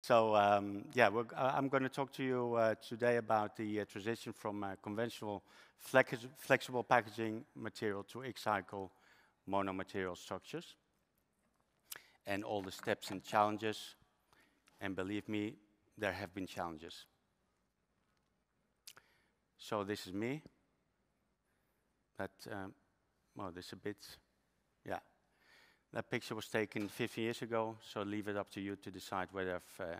Yeah, I'm going to talk to you today about the transition from conventional flexible packaging material to X-cycle monomaterial structures, and all the steps and challenges. And believe me, there have been challenges. So this is me. Well, this is a bit, yeah. That picture was taken 15 years ago, so leave it up to you to decide whether I've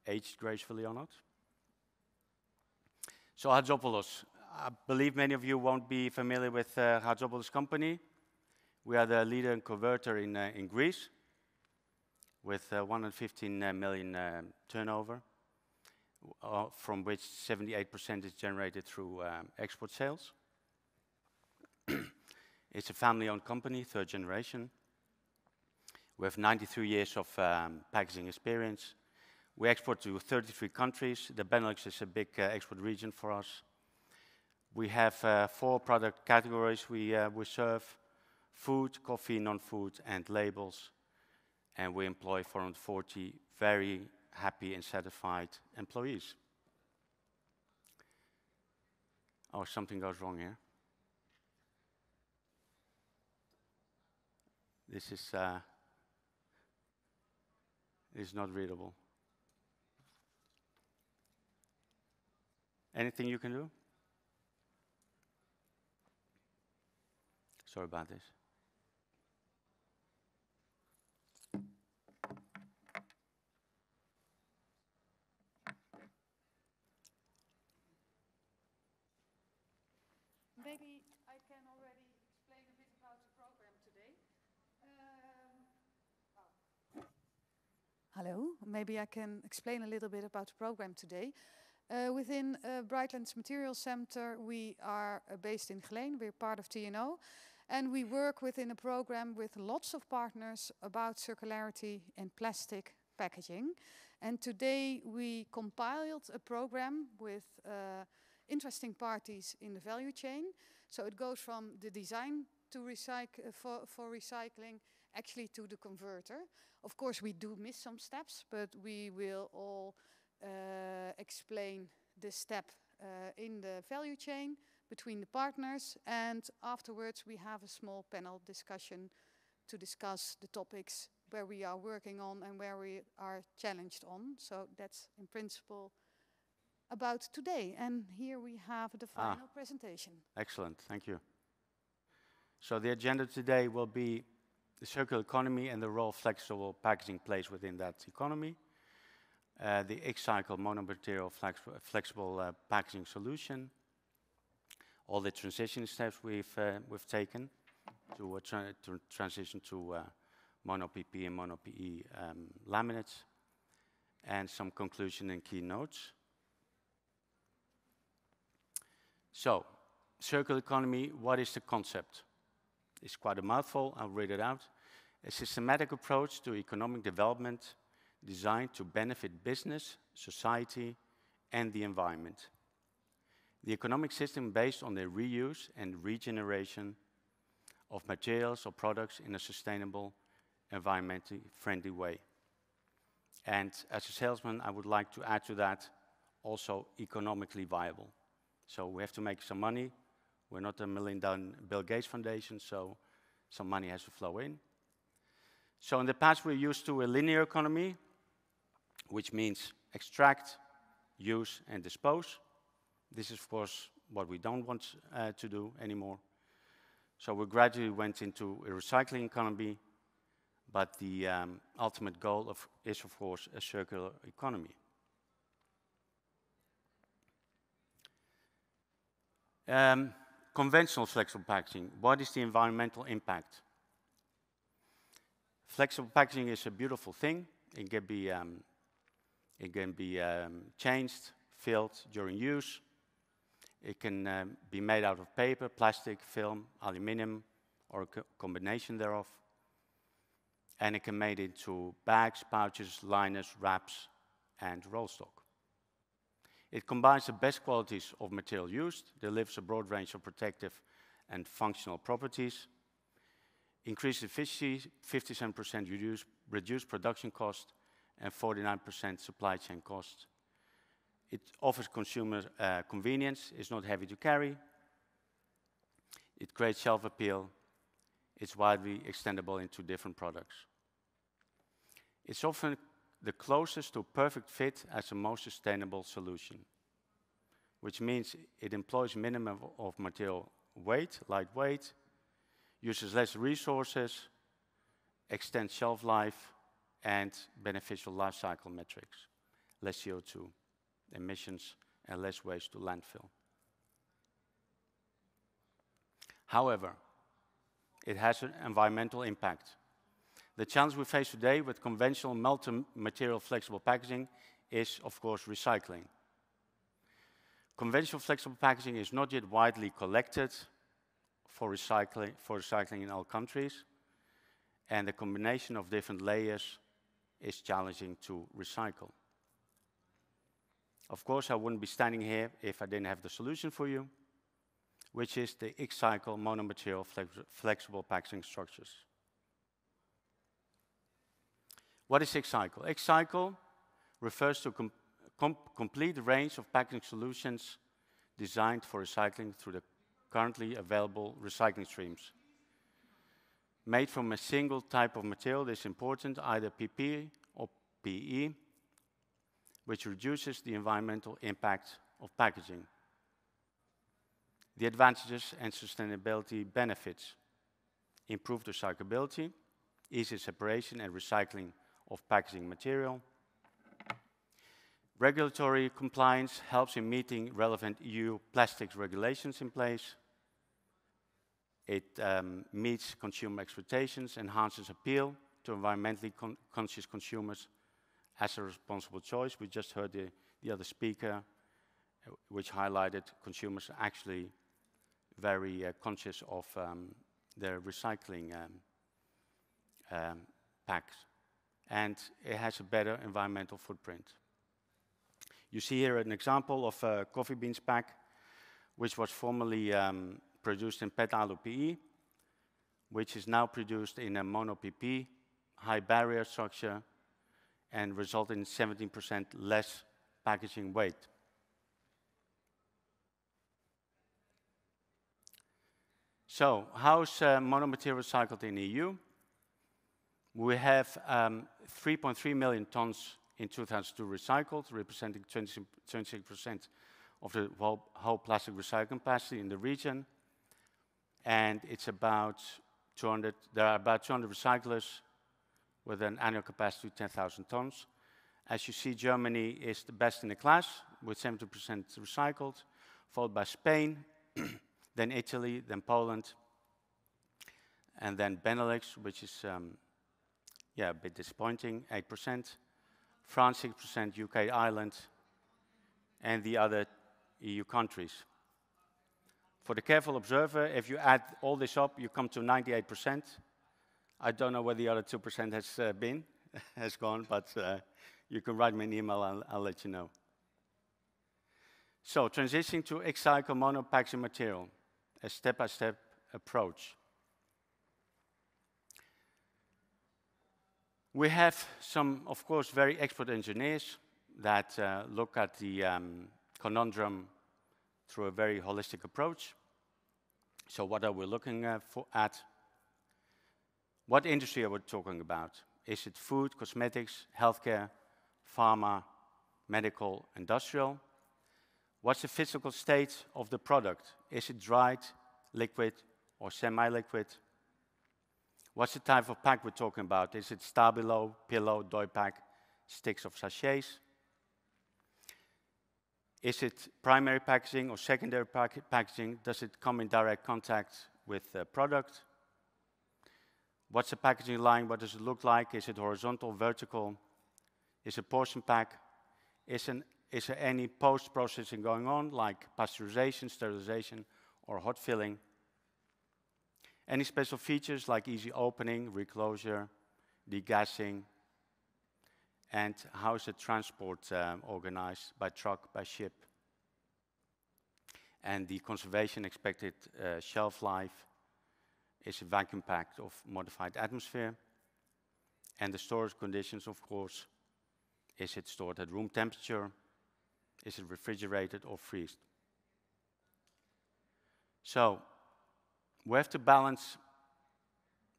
aged gracefully or not. So Hatzopoulos, I believe many of you won't be familiar with Hatzopoulos company. We are the leader and converter in Greece with 115 million turnover, from which 78% is generated through export sales. It's a family-owned company, third generation. We have 93 years of packaging experience. We export to 33 countries. The Benelux is a big export region for us. We have 4 product categories we serve: food, coffee, non-food, and labels. And we employ 440 very happy and satisfied employees. Oh, something goes wrong here. This is not readable. Anything you can do? Sorry about this. Maybe I can already explain a bit about the program today. Hello, maybe I can explain a little bit about the program today. Within Brightlands Materials Center, we are based in Geleen. We're part of TNO, and we work within a program with lots of partners about circularity in plastic packaging. And today we compiled a program with interesting parties in the value chain. So it goes from the design to for recycling, actually to the converter. Of course, we do miss some steps, but we will all explain the step in the value chain between the partners, and afterwards we have a small panel discussion to discuss the topics where we are working on and where we are challenged on. So that's in principle about today. And here we have the final presentation. Excellent, thank you. So the agenda today will be the circular economy and the role flexible packaging plays within that economy. The X-cycle monomaterial flexible packaging solution. All the transition steps we've taken to transition to mono PP and mono PE laminates, and some conclusion and key notes. So, circular economy, what is the concept? It's quite a mouthful, I'll read it out. A systematic approach to economic development designed to benefit business, society, and the environment. The economic system based on the reuse and regeneration of materials or products in a sustainable, environmentally friendly way. And as a salesman, I would like to add to that also economically viable. So we have to make some money. We're not a $1 million Bill Gates Foundation, so some money has to flow in. So in the past, we're used to a linear economy, which means extract, use, and dispose. This is, of course, what we don't want to do anymore. So we gradually went into a recycling economy, but the ultimate goal is, of course, a circular economy. Conventional flexible packaging, what is the environmental impact? Flexible packaging is a beautiful thing. It can be changed, filled during use. It can be made out of paper, plastic, film, aluminum, or a combination thereof. And it can be made into bags, pouches, liners, wraps, and roll stock. It combines the best qualities of material used, delivers a broad range of protective and functional properties, increases efficiency, 57% reduced production cost, and 49% supply chain cost. It offers consumer convenience, it's not heavy to carry, it creates shelf appeal, it's widely extendable into different products. It's often the closest to perfect fit as the most sustainable solution, which means it employs minimum of material weight, lightweight, uses less resources, extends shelf life, and beneficial life cycle metrics, less CO2 emissions and less waste to landfill. However, it has an environmental impact. The challenge we face today with conventional multi-material flexible packaging is, of course, recycling. Conventional flexible packaging is not yet widely collected for recycling in all countries, and the combination of different layers is challenging to recycle. Of course, I wouldn't be standing here if I didn't have the solution for you, which is the X-Cycle monomaterial flexible packaging structures. What is X-Cycle? X-Cycle refers to a complete range of packaging solutions designed for recycling through the currently available recycling streams. Made from a single type of material, this is important, either PP or PE, which reduces the environmental impact of packaging. The advantages and sustainability benefits: improved recyclability, easy separation and recycling of packaging material. Regulatory compliance helps in meeting relevant EU plastics regulations in place. It meets consumer expectations, enhances appeal to environmentally conscious consumers as a responsible choice. We just heard the other speaker, which highlighted consumers are actually very conscious of their recycling packs. And it has a better environmental footprint. You see here an example of a coffee beans pack, which was formerly produced in PET alu PE, which is now produced in a mono PP, high barrier structure, and resulting in 17% less packaging weight. So, how is monomaterial recycled in the EU? We have 3.3 million tons in 2002 recycled, representing 26% of the whole plastic recycling capacity in the region. And it's about 200, there are about 200 recyclers with an annual capacity of 10,000 tons. As you see, Germany is the best in the class with 70% recycled, followed by Spain, then Italy, then Poland, and then Benelux, which is a bit disappointing, 8%. France, 6%, UK, Ireland, and the other EU countries. For the careful observer, if you add all this up, you come to 98%. I don't know where the other 2% has gone, but you can write me an email, I'll let you know. So, transitioning to X-Cycle mono packaging material, a step-by-step approach. We have some, of course, very expert engineers that look at the conundrum through a very holistic approach. So what are we looking at? What industry are we talking about? Is it food, cosmetics, healthcare, pharma, medical, industrial? What's the physical state of the product? Is it dried, liquid, or semi-liquid? What's the type of pack we're talking about? Is it Stabilo, pillow, doy pack, sticks of sachets? Is it primary packaging or secondary packaging? Does it come in direct contact with the product? What's the packaging line? What does it look like? Is it horizontal, vertical? Is it portion pack? Is there any post-processing going on, like pasteurization, sterilization, or hot filling? Any special features like easy opening, reclosure, degassing? And how is the transport organized, by truck, by ship? And the conservation expected shelf life is a vacuum packed of modified atmosphere. And the storage conditions, of course, Is it stored at room temperature? Is it refrigerated or freezed? So we have to balance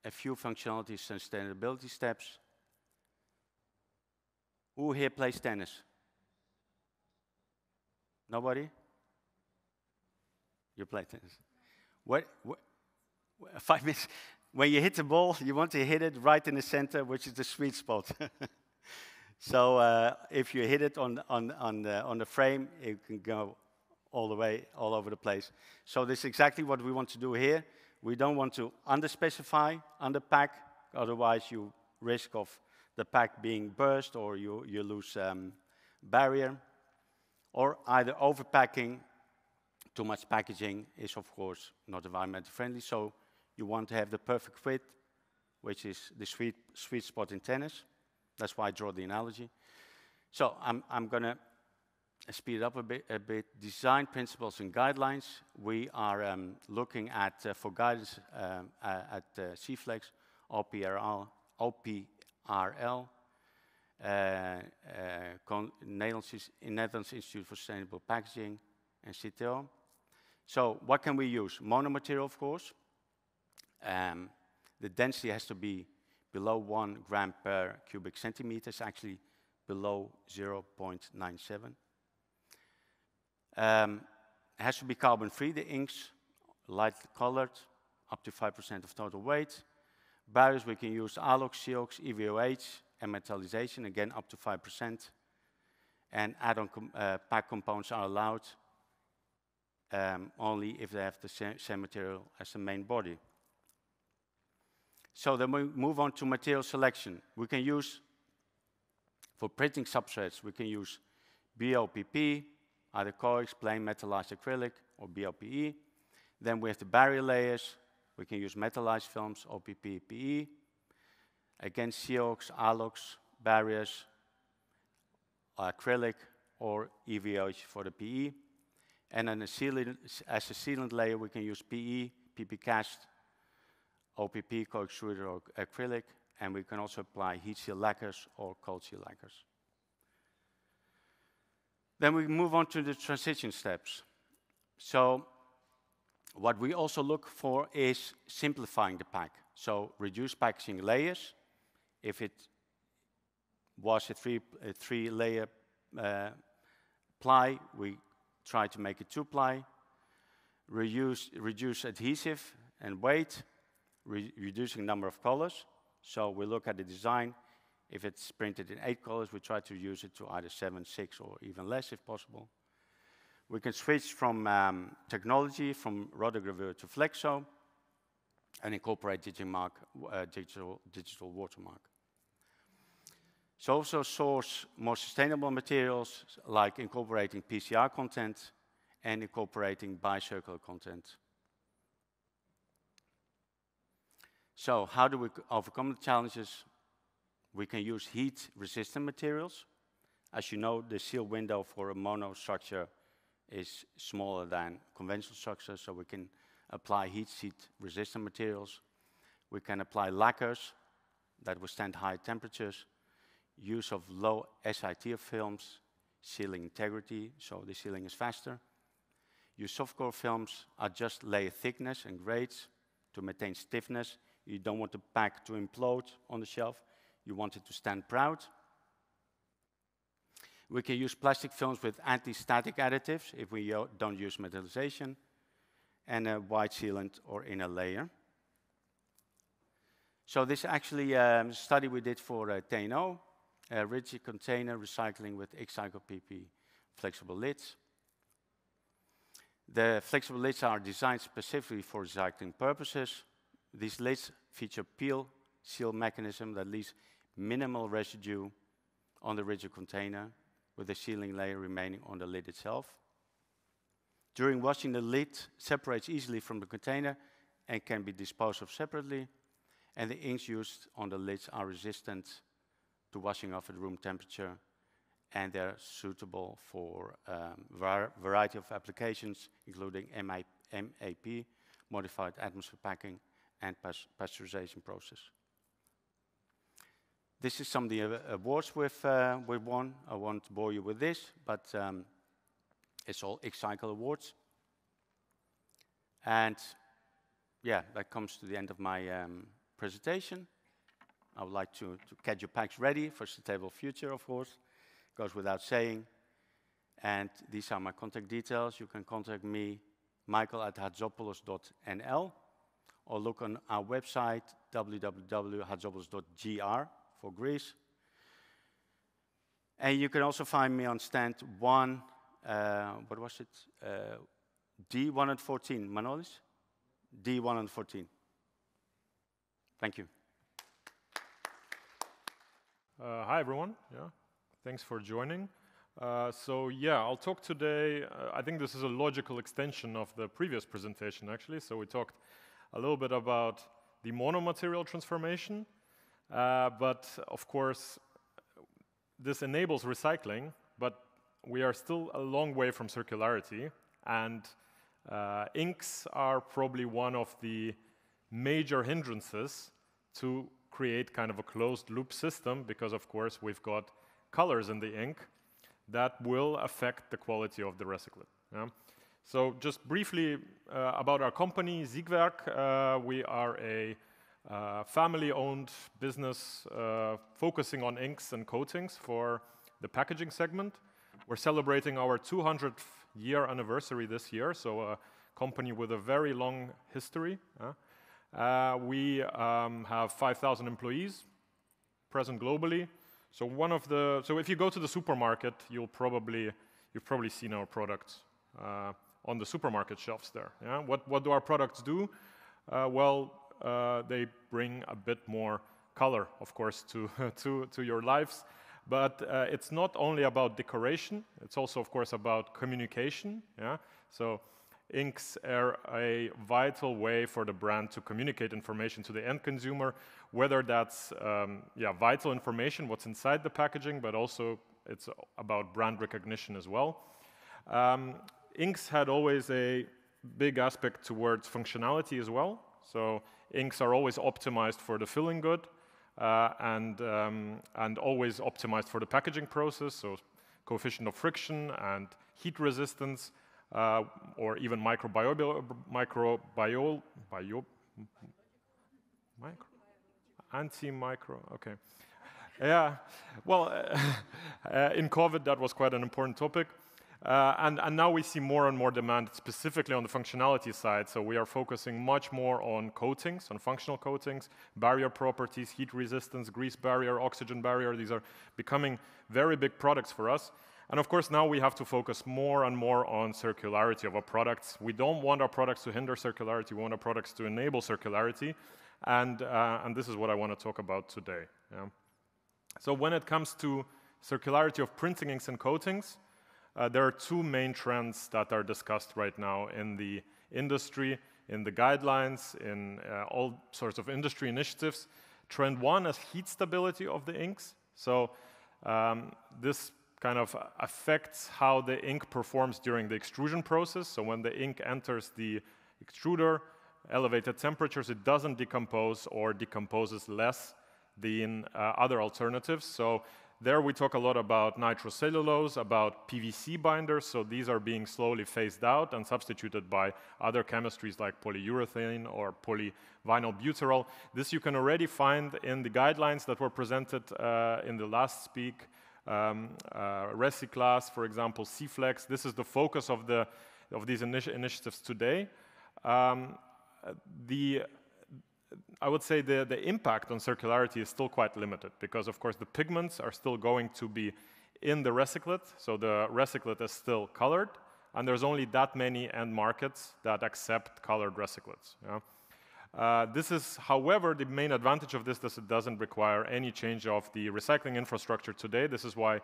a few functionality sustainability steps. Who here plays tennis? Nobody? You play tennis. What 5 minutes. When you hit the ball, you want to hit it right in the center, which is the sweet spot. So if you hit it on the frame, it can go all the way, all over the place. So this is exactly what we want to do here. We don't want to underspecify, underpack, otherwise you risk of the pack being burst or you lose barrier. Or either overpacking, too much packaging is of course not environmentally friendly, so you want to have the perfect fit, which is the sweet spot in tennis. That's why I draw the analogy. So I'm going to speed it up a bit. Design principles and guidelines. We are looking at, for guidance, at CFlex, OPRL, Netherlands Institute for Sustainable Packaging, and TNO. So what can we use? Monomaterial, of course. The density has to be below 1 gram per cubic centimeter. It's actually below 0.97. It has to be carbon-free, the inks, light colored, up to 5% of total weight. Barriers, we can use ALOX, COX, EVOH, and metallization, again up to 5%. And add-on pack components are allowed only if they have the same material as the main body. So then we move on to material selection. We can use, for printing substrates, we can use BOPP, either coax, plain metallized acrylic, or BOPE. Then we have the barrier layers. We can use metallized films, OPP, PE. Again, COX, ALOX, barriers, acrylic, or EVOH for the PE. And then as a sealant layer, we can use PE, PP cast, OPP, co-extruded, or acrylic. And we can also apply heat seal lacquers or cold seal lacquers. Then we move on to the transition steps. So what we also look for is simplifying the pack. So reduce packaging layers. If it was a three-layer ply, we try to make it 2-ply. Reduce adhesive and weight, reducing number of colors. So we look at the design. If it's printed in 8 colors, we try to use it to either 7, 6, or even less if possible. We can switch from technology, from rotogravure to flexo, and incorporate digital watermark. So also source more sustainable materials, like incorporating PCR content and incorporating bicircular content. So how do we overcome the challenges? We can use heat-resistant materials. As you know, the seal window for a mono structure is smaller than conventional structures, so we can apply heat-resistant materials. We can apply lacquers that withstand high temperatures. Use of low SIT of films, sealing integrity, so the sealing is faster. Use softcore films, adjust layer thickness and grades to maintain stiffness. You don't want the pack to implode on the shelf. You want it to stand proud. We can use plastic films with anti-static additives if we don't use metallization, and a white sealant or inner layer. So this is actually a study we did for TNO, a rigid container recycling with X-Cycle PP flexible lids. The flexible lids are designed specifically for recycling purposes. These lids feature peel seal mechanism that leaves minimal residue on the rigid container, with the sealing layer remaining on the lid itself. During washing, the lid separates easily from the container and can be disposed of separately, and the inks used on the lids are resistant to washing off at room temperature, and they're suitable for a variety of applications, including MAP, modified atmosphere packing, and pasteurization process. this is some of the awards we've won. I won't bore you with this, but it's all X-Cycle awards. And yeah, that comes to the end of my presentation. I would like to get your packs ready for Sustainable Future, of course. Goes without saying. And these are my contact details. You can contact me, michael@hatzopoulos.nl, or look on our website, www.hatzopoulos.gr for Greece. And you can also find me on stand 1, what was it? D114, Manolis? D114. Thank you. Hi, everyone. Yeah, thanks for joining. So yeah, I'll talk today. I think this is a logical extension of the previous presentation, actually. So we talked a little bit about the monomaterial transformation, but of course, this enables recycling, but we are still a long way from circularity, and inks are probably one of the major hindrances to create kind of a closed loop system, because of course we've got colors in the ink that will affect the quality of the recyclate. Yeah? So just briefly about our company, Siegwerk. We are a family-owned business focusing on inks and coatings for the packaging segment. We're celebrating our 200th year anniversary this year, so a company with a very long history. We have 5,000 employees present globally. So if you go to the supermarket, you've probably seen our products on the supermarket shelves there. Yeah? What do our products do? They bring a bit more color, of course, to your lives. But it's not only about decoration, it's also, of course, about communication. Yeah? So inks are a vital way for the brand to communicate information to the end consumer, whether that's vital information, what's inside the packaging, but also it's about brand recognition as well. Inks had always a big aspect towards functionality as well. So inks are always optimized for the filling good and always optimized for the packaging process. So coefficient of friction and heat resistance, or even okay. Yeah, well, in COVID, that was quite an important topic. And now we see more and more demand specifically on the functionality side. So we are focusing much more on coatings, on functional coatings, barrier properties, heat resistance, grease barrier, oxygen barrier. These are becoming very big products for us. And of course, now we have to focus more and more on circularity of our products. We don't want our products to hinder circularity. We want our products to enable circularity. And this is what I want to talk about today. Yeah. So when it comes to circularity of printing inks and coatings, there are two main trends that are discussed right now in the industry, in the guidelines, in all sorts of industry initiatives. Trend one is heat stability of the inks. So this kind of affects how the ink performs during the extrusion process. So when the ink enters the extruder, elevated temperatures, it doesn't decompose or decomposes less than other alternatives. So there we talk a lot about nitrocellulose, about PVC binders. So these are being slowly phased out and substituted by other chemistries like polyurethane or polyvinyl butyrol. This you can already find in the guidelines that were presented in the last speak. Recyclas, for example, C-Flex. This is the focus of these initiatives today. I would say the impact on circularity is still quite limited because, of course, the pigments are still going to be in the recyclate. So the recyclate is still colored, and there's only that many end markets that accept colored recyclates. Yeah? This is, however, the main advantage of this is it doesn't require any change of the recycling infrastructure today. This is why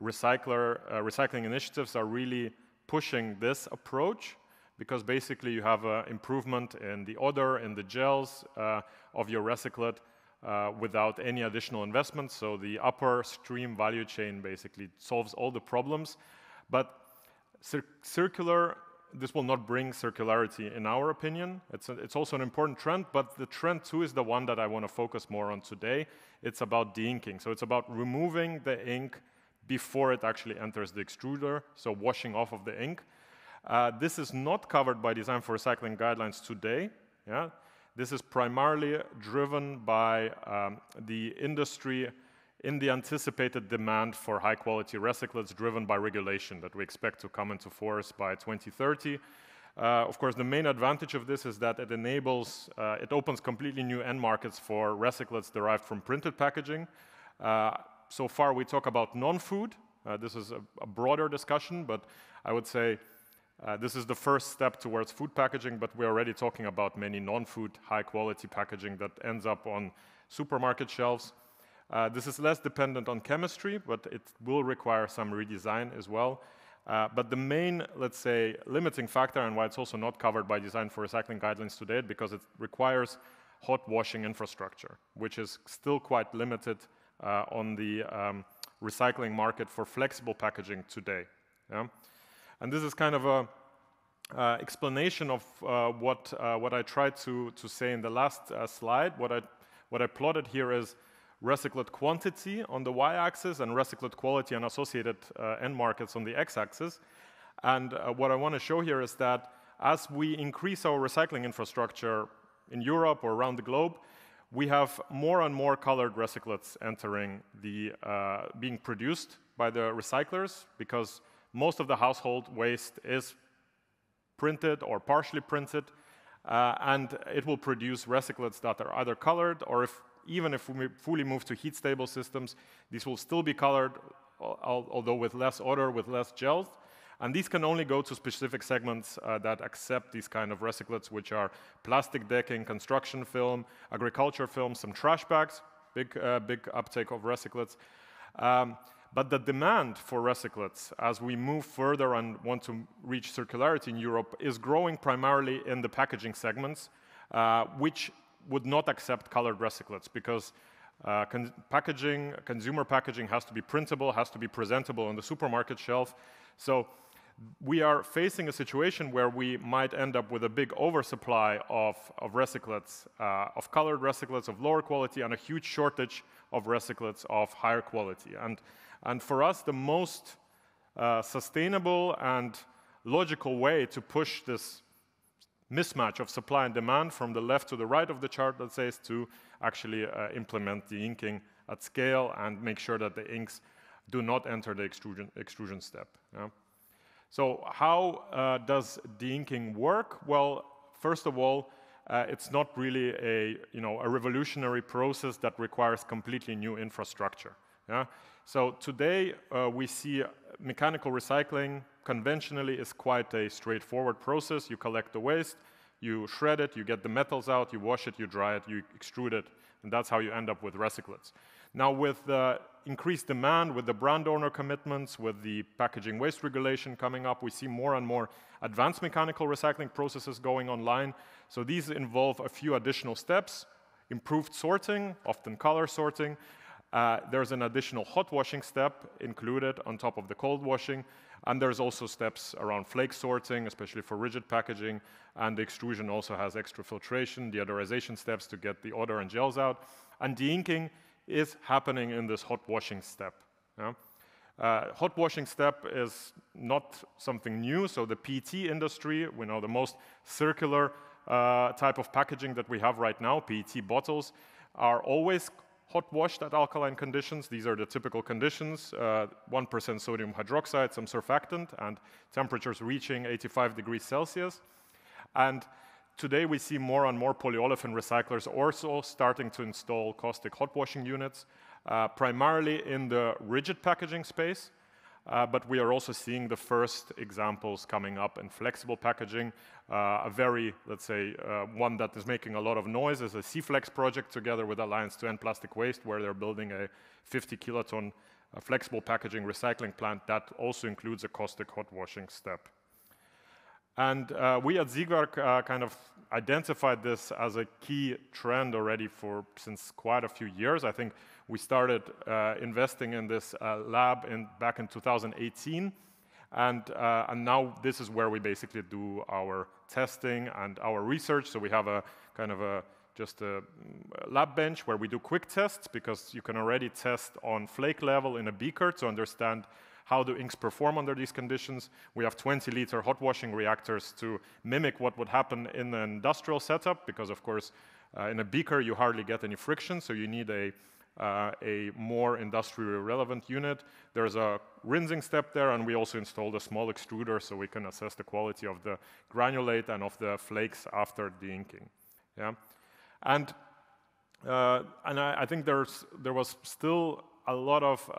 recycling initiatives are really pushing this approach, because basically you have an improvement in the odor, in the gels of your recyclate without any additional investment. So the upper stream value chain basically solves all the problems. But circular this will not bring circularity in our opinion. It's also an important trend, but the trend too is the one that I want to focus more on today. It's about de-inking. So it's about removing the ink before it actually enters the extruder, so washing off of the ink. This is not covered by Design for Recycling guidelines today. Yeah? This is primarily driven by the industry in the anticipated demand for high-quality recyclates driven by regulation that we expect to come into force by 2030. Of course, the main advantage of this is that it enables, it opens completely new end markets for recyclates derived from printed packaging. So far, we talk about non-food. This is a broader discussion, but I would say this is the first step towards food packaging, but we're already talking about many non-food, high-quality packaging that ends up on supermarket shelves. This is less dependent on chemistry, but it will require some redesign as well. But the main, let's say, limiting factor, and why it's also not covered by Design for Recycling guidelines today, because it requires hot washing infrastructure, which is still quite limited on the recycling market for flexible packaging today. Yeah? And this is kind of a explanation of what I tried to say in the last slide. What I plotted here is recyclate quantity on the y-axis and recyclate quality and associated end markets on the x-axis. And what I want to show here is that as we increase our recycling infrastructure in Europe or around the globe, we have more and more colored recyclates entering the, being produced by the recyclers, because most of the household waste is printed or partially printed, and it will produce recyclates that are either colored, or even if we fully move to heat-stable systems, these will still be colored, although with less odor, with less gels. And these can only go to specific segments that accept these kind of recyclates, which are plastic decking, construction film, agriculture film, some trash bags, big uptake of recyclates. But the demand for recyclates, as we move further and want to reach circularity in Europe, is growing primarily in the packaging segments, which would not accept colored recyclates, because consumer packaging has to be printable, has to be presentable on the supermarket shelf. So we are facing a situation where we might end up with a big oversupply of recyclates, of colored recyclates of lower quality, and a huge shortage of recyclates of higher quality. And for us, the most sustainable and logical way to push this mismatch of supply and demand from the left to the right of the chart, let's say, is to actually implement the inking at scale and make sure that the inks do not enter the extrusion step. Yeah? So how does de-inking work? Well, first of all, it's not really a revolutionary process that requires completely new infrastructure. Yeah? So today we see mechanical recycling conventionally is quite a straightforward process. You collect the waste, you shred it, you get the metals out, you wash it, you dry it, you extrude it, and that's how you end up with recyclates. Now with the increased demand, with the brand owner commitments, with the packaging waste regulation coming up, we see more and more advanced mechanical recycling processes going online. So these involve a few additional steps: improved sorting, often color sorting. There's an additional hot washing step included on top of the cold washing, and there's also steps around flake sorting, especially for rigid packaging, and the extrusion also has extra filtration, deodorization steps to get the odor and gels out, and de-inking is happening in this hot washing step. Yeah? Hot washing step is not something new, so the PET industry, we know the most circular type of packaging that we have right now, PET bottles, are always hot washed at alkaline conditions. These are the typical conditions: 1% sodium hydroxide, some surfactant, and temperatures reaching 85 degrees Celsius. And today we see more and more polyolefin recyclers also starting to install caustic hot washing units, primarily in the rigid packaging space. But we are also seeing the first examples coming up in flexible packaging. A very, let's say, one that is making a lot of noise is a C-Flex project together with Alliance to End Plastic Waste, where they're building a 50 kiloton flexible packaging recycling plant that also includes a caustic hot washing step. And we at Ziegwerk kind of identified this as a key trend already since quite a few years. I think we started investing in this lab back in 2018. And now this is where we basically do our testing and our research. So we have a kind of just a lab bench where we do quick tests, because you can already test on flake level in a beaker to understand how do inks perform under these conditions. We have 20-liter hot washing reactors to mimic what would happen in an industrial setup, because of course in a beaker you hardly get any friction, so you need a more industrially relevant unit. There's a rinsing step there, and we also installed a small extruder so we can assess the quality of the granulate and of the flakes after the inking. Yeah, and I think there was still a lot of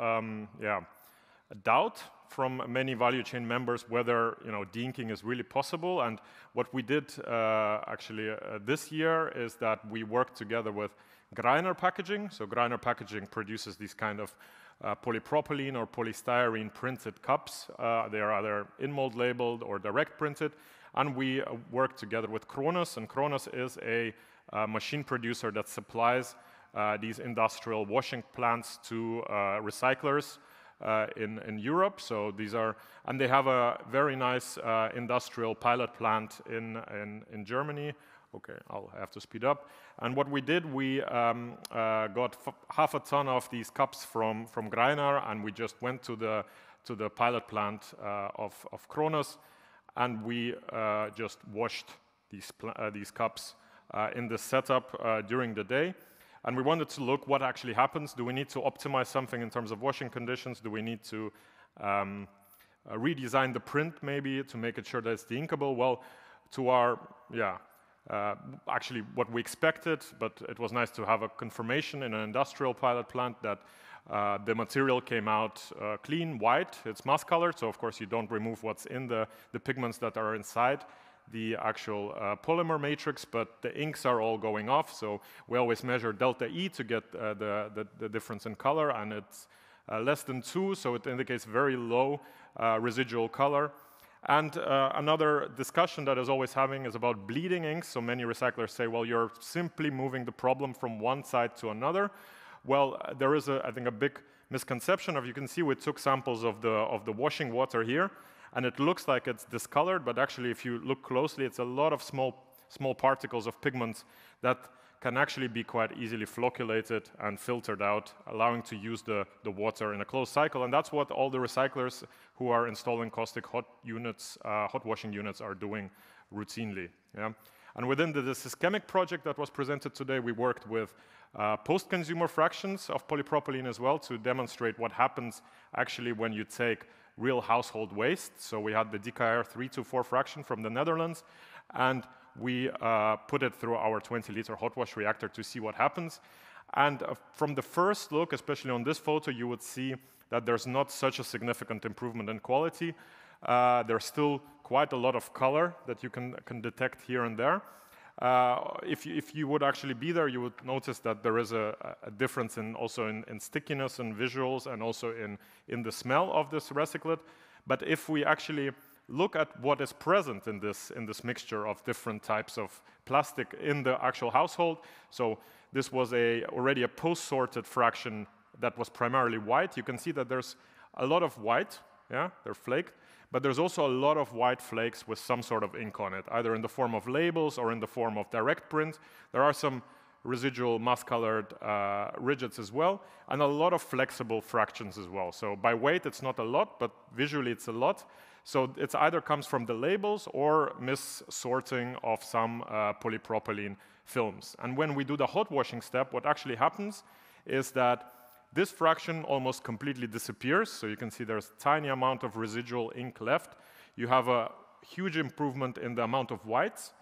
doubt from many value chain members whether de-inking is really possible. And what we did actually this year is that we worked together with Greiner Packaging. So Greiner Packaging produces these kind of polypropylene or polystyrene printed cups. They are either in-mold labeled or direct printed. And we worked together with Kronos, and Kronos is a machine producer that supplies these industrial washing plants to recyclers in Europe. So these are, and they have a very nice industrial pilot plant in Germany. Okay, I'll have to speed up. And what we did, we got half a ton of these cups from Greiner, and we just went to the pilot plant of Kronos, and we just washed these cups in the setup during the day. And we wanted to look what actually happens. Do we need to optimize something in terms of washing conditions? Do we need to redesign the print maybe to make it sure that it's de-inkable? Well, to our, actually what we expected, but it was nice to have a confirmation in an industrial pilot plant that the material came out clean, white. It's mass colored, so of course you don't remove what's in the pigments that are inside the actual polymer matrix, but the inks are all going off. So we always measure delta E to get the difference in color, and it's less than 2, so it indicates very low residual color. And another discussion that is always having is about bleeding inks. So many recyclers say, well, you're simply moving the problem from one side to another. Well, there is, I think, a big misconception. Of, you can see we took samples of the washing water here, and it looks like it's discolored, but actually if you look closely, it's a lot of small particles of pigments that can actually be quite easily flocculated and filtered out, allowing to use the water in a closed cycle. And that's what all the recyclers who are installing caustic hot washing units are doing routinely. Yeah? And within the Syschemic project that was presented today, we worked with post-consumer fractions of polypropylene as well to demonstrate what happens actually when you take real household waste. So we had the DKR 324 fraction from the Netherlands, and we put it through our 20-liter hot wash reactor to see what happens. And from the first look, especially on this photo, you would see that there's not such a significant improvement in quality. There's still quite a lot of color that you can detect here and there. If you would actually be there, you would notice that there is a difference also in stickiness and visuals, and also in the smell of this recyclate. But if we actually look at what is present in this mixture of different types of plastic in the actual household, so this was already a post-sorted fraction that was primarily white. You can see that there's a lot of white, yeah, they're flaked, but there's also a lot of white flakes with some sort of ink on it, either in the form of labels or in the form of direct print. There are some residual mass-colored rigids as well, and a lot of flexible fractions as well. So by weight, it's not a lot, but visually it's a lot. So it either comes from the labels or mis-sorting of some polypropylene films. And when we do the hot washing step, what actually happens is that this fraction almost completely disappears. So you can see there's a tiny amount of residual ink left. You have a huge improvement in the amount of whites,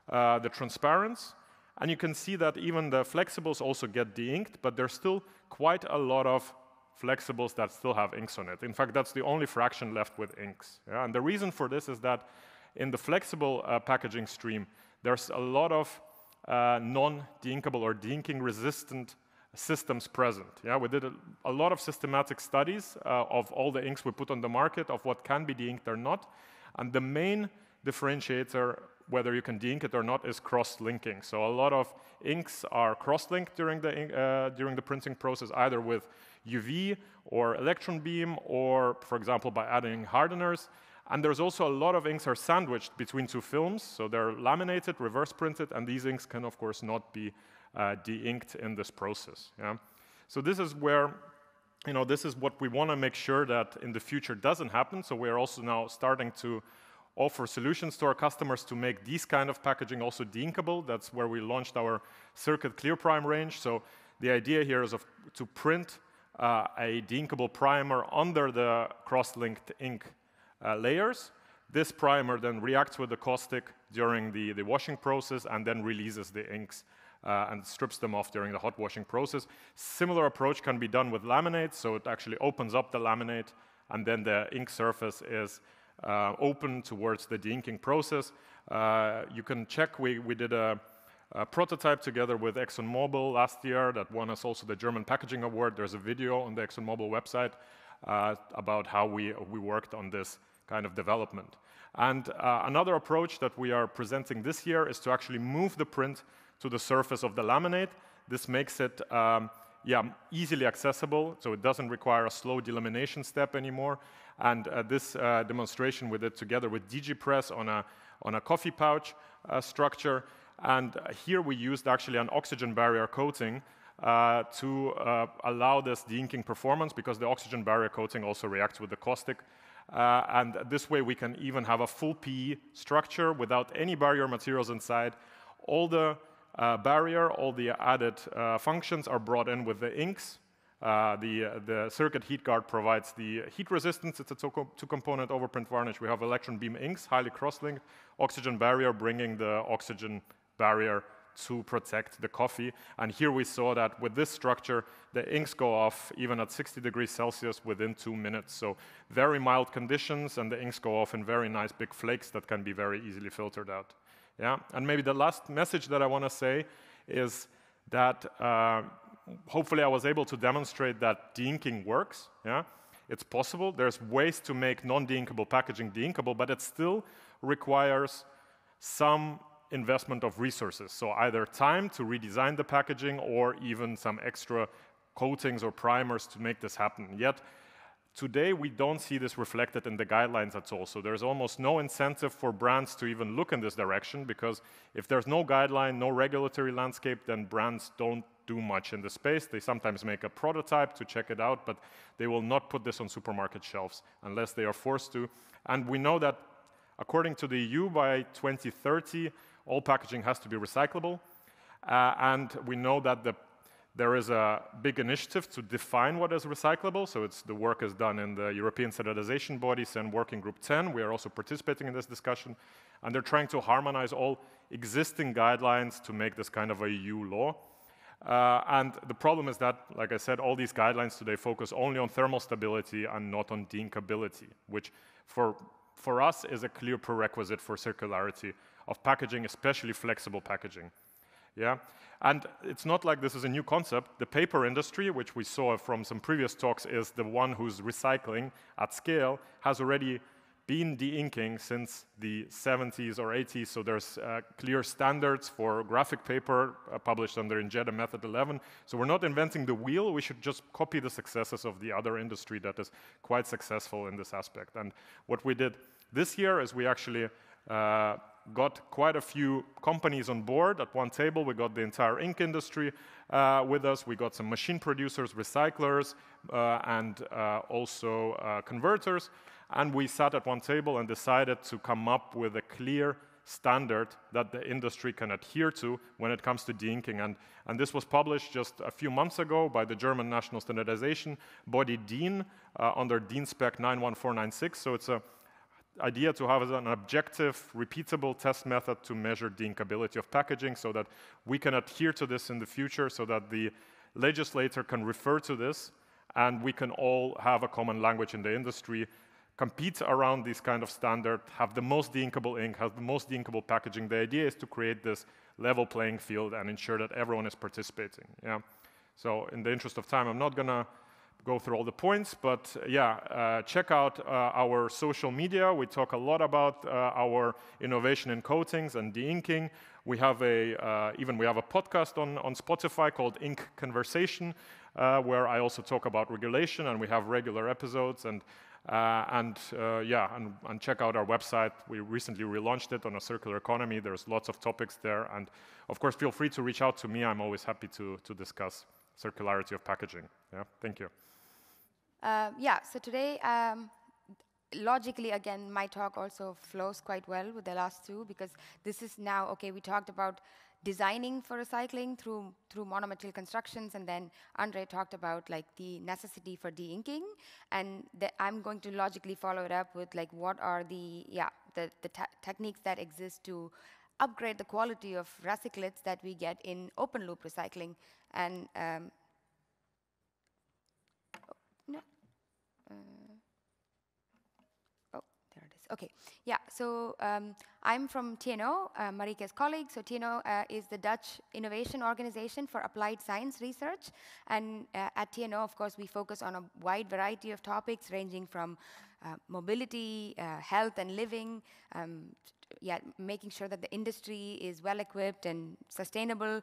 the transparents, and you can see that even the flexibles also get de-inked, but there's still quite a lot of flexibles that still have inks on it. In fact, that's the only fraction left with inks. Yeah? And the reason for this is that in the flexible packaging stream, there's a lot of non-de-inkable or de-inking resistant systems present. Yeah? We did a lot of systematic studies of all the inks we put on the market, of what can be de-inked or not. And the main differentiator whether you can de-ink it or not is cross-linking. So a lot of inks are cross-linked during the printing process, either with UV or electron beam, or, for example, by adding hardeners. And there's also a lot of inks are sandwiched between two films, so they're laminated, reverse printed, and these inks can, of course, not be de-inked in this process. Yeah? So this is where, this is what we want to make sure that in the future doesn't happen. So we are also now starting to offer solutions to our customers to make these kind of packaging also de-inkable. That's where we launched our Circuit Clear Prime range. So the idea here is to print a de-inkable primer under the cross-linked ink layers. This primer then reacts with the caustic during the washing process and then releases the inks and strips them off during the hot washing process. Similar approach can be done with laminate, so it actually opens up the laminate and then the ink surface is open towards the de-inking process. You can check, we did a prototype together with ExxonMobil last year that won us also the German Packaging Award. There's a video on the ExxonMobil website about how we worked on this kind of development. And another approach that we are presenting this year is to actually move the print to the surface of the laminate. This makes it easily accessible, so it doesn't require a slow delamination step anymore. And this demonstration we did together with DigiPress on a coffee pouch structure. And here we used actually an oxygen barrier coating to allow this de-inking performance, because the oxygen barrier coating also reacts with the caustic. And this way we can even have a full PE structure without any barrier materials inside. All the barrier, all the added functions are brought in with the inks. The circuit heat guard provides the heat resistance. It's a two-component overprint varnish. We have electron beam inks, highly cross-linked, oxygen barrier bringing the oxygen barrier to protect the coffee. And here we saw that with this structure, the inks go off even at 60 degrees Celsius within 2 minutes. So very mild conditions, and the inks go off in very nice big flakes that can be very easily filtered out. Yeah, and maybe the last message that I want to say is that hopefully I was able to demonstrate that de-inking works. Yeah, it's possible. There's ways to make non-de-inkable packaging de-inkable, but it still requires some investment of resources. So either time to redesign the packaging or even some extra coatings or primers to make this happen. Yet today we don't see this reflected in the guidelines at all. So there's almost no incentive for brands to even look in this direction, because if there's no guideline, no regulatory landscape, then brands don't do much in the space. They sometimes make a prototype to check it out, but they will not put this on supermarket shelves unless they are forced to. And we know that according to the EU, by 2030, all packaging has to be recyclable. And we know that there is a big initiative to define what is recyclable. So the work is done in the European standardization bodies and Working Group 10. We are also participating in this discussion. And they're trying to harmonize all existing guidelines to make this kind of a EU law. And the problem is that, like I said, all these guidelines today focus only on thermal stability and not on de-inkability, which for us is a clear prerequisite for circularity of packaging, especially flexible packaging. Yeah, and it's not like this is a new concept. The paper industry, which we saw from some previous talks, is the one who's recycling at scale, has already been de-inking since the 70s or 80s. So there's clear standards for graphic paper published under Ingeda Method 11. So we're not inventing the wheel. We should just copy the successes of the other industry that is quite successful in this aspect. And what we did this year is we actually got quite a few companies on board at one table. We got the entire ink industry with us. We got some machine producers, recyclers, and also converters. And we sat at one table and decided to come up with a clear standard that the industry can adhere to when it comes to de-inking. And this was published just a few months ago by the German National Standardization Body DIN under DIN Spec 91496. So it's an idea to have an objective, repeatable test method to measure de-inkability of packaging, so that we can adhere to this in the future, so that the legislator can refer to this and we can all have a common language in the industry, compete around this kind of standard, have the most de-inkable ink, have the most de-inkable packaging. The idea is to create this level playing field and ensure that everyone is participating. Yeah. So in the interest of time, I'm not going to go through all the points, but check out our social media. We talk a lot about our innovation in coatings and de-inking. We have a podcast on Spotify called Ink Conversation, where I also talk about regulation, and we have regular episodes. And check out our website. We recently relaunched it on a circular economy. There's lots of topics there, and of course, feel free to reach out to me. I'm always happy to discuss circularity of packaging. Yeah, thank you. So today, logically, again, my talk also flows quite well with the last two, because this is now, okay, we talked about designing for recycling through monomaterial constructions, and then Andre talked about like the necessity for de-inking, and I'm going to logically follow it up with like what are the techniques that exist to upgrade the quality of recyclates that we get in open loop recycling. And there it is. Okay, yeah, so I'm from TNO, Marike's colleague. So TNO is the Dutch innovation organization for applied science research. And at TNO, of course, we focus on a wide variety of topics ranging from mobility, health and living, making sure that the industry is well equipped and sustainable,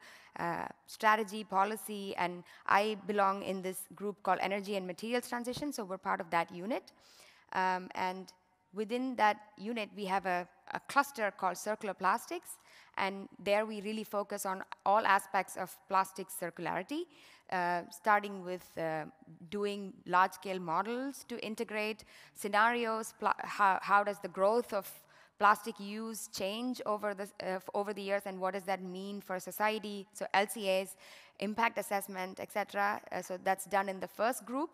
strategy, policy, and I belong in this group called Energy and Materials Transition, so we're part of that unit. And within that unit, we have a cluster called Circular Plastics, and there we really focus on all aspects of plastic circularity, starting with doing large-scale models to integrate scenarios, how does the growth of plastic use change over the years, and what does that mean for society? So LCAs, impact assessment, etc. So that's done in the first group.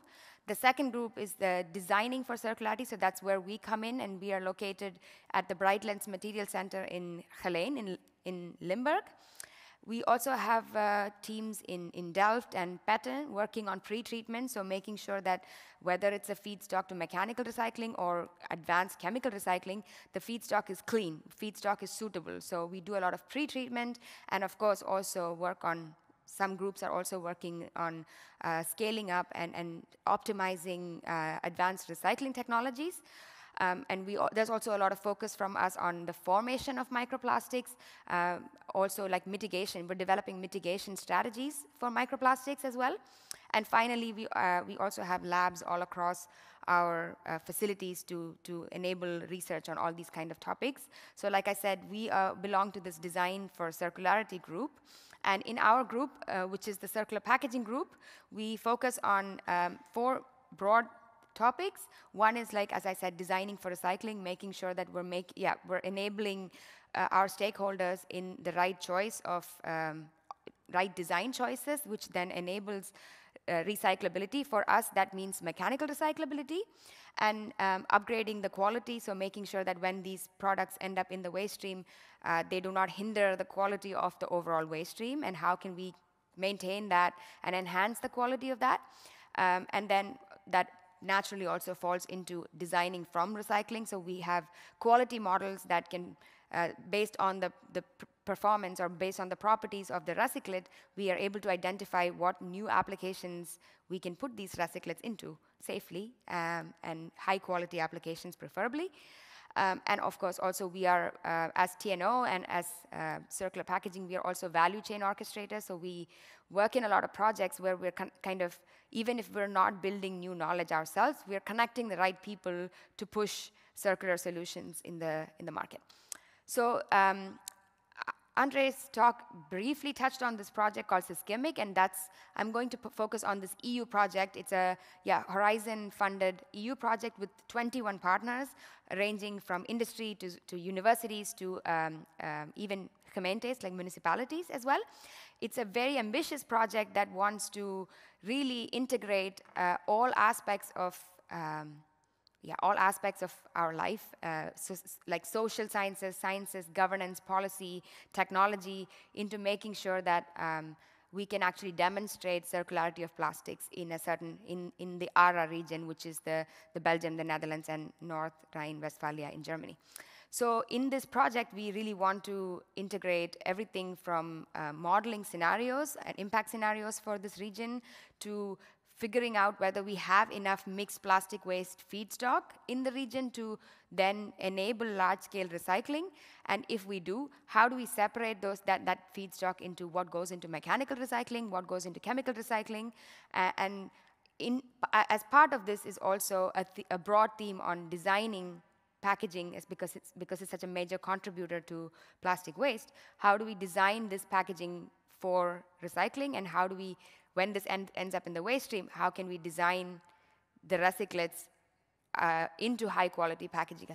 The second group is the designing for circularity. So that's where we come in, and we are located at the Brightlands Materials Center in Geleen, in Limburg. We also have teams in Delft and Petten working on pre-treatment, so making sure that whether it's a feedstock to mechanical recycling or advanced chemical recycling, the feedstock is clean, feedstock is suitable. So we do a lot of pre-treatment, and of course also work on, some groups are also working on scaling up and optimizing advanced recycling technologies. And there's also a lot of focus from us on the formation of microplastics, also like mitigation. We're developing mitigation strategies for microplastics as well. And finally, we also have labs all across our facilities to enable research on all these kind of topics. So like I said, we belong to this Design for Circularity group. And in our group, which is the Circular Packaging group, we focus on 4 broad topics. One is, like, as I said, designing for recycling, making sure that we're enabling our stakeholders in the right choice of right design choices, which then enables recyclability. For us, that means mechanical recyclability, and upgrading the quality, so making sure that when these products end up in the waste stream, they do not hinder the quality of the overall waste stream, and how can we maintain that and enhance the quality of that. And then that naturally also falls into designing from recycling. So we have quality models that can, based on the performance or based on the properties of the recyclate, we are able to identify what new applications we can put these recyclates into safely, and high quality applications preferably. And of course, also we are, as TNO and as Circular Packaging, we are also value chain orchestrators. So we work in a lot of projects where we're kind of, even if we're not building new knowledge ourselves, we're connecting the right people to push circular solutions in the market. So Andre's talk briefly touched on this project called Systemic, and I'm going to focus on this EU project. It's a Horizon-funded EU project with 21 partners, ranging from industry to universities to even gemeentes, like municipalities as well. It's a very ambitious project that wants to really integrate all aspects of our life, like social sciences, governance, policy, technology, into making sure that we can actually demonstrate circularity of plastics in the ARA region, which is the Belgium, the Netherlands, and North Rhine-Westphalia in Germany. So in this project, we really want to integrate everything from modeling scenarios and impact scenarios for this region to figuring out whether we have enough mixed plastic waste feedstock in the region to then enable large-scale recycling. And if we do, how do we separate that feedstock into what goes into mechanical recycling, what goes into chemical recycling, and as part of this is also a broad theme on designing packaging, because it's such a major contributor to plastic waste. How do we design this packaging for recycling, and how do we, when this ends up in the waste stream, how can we design the recyclates into high quality packaging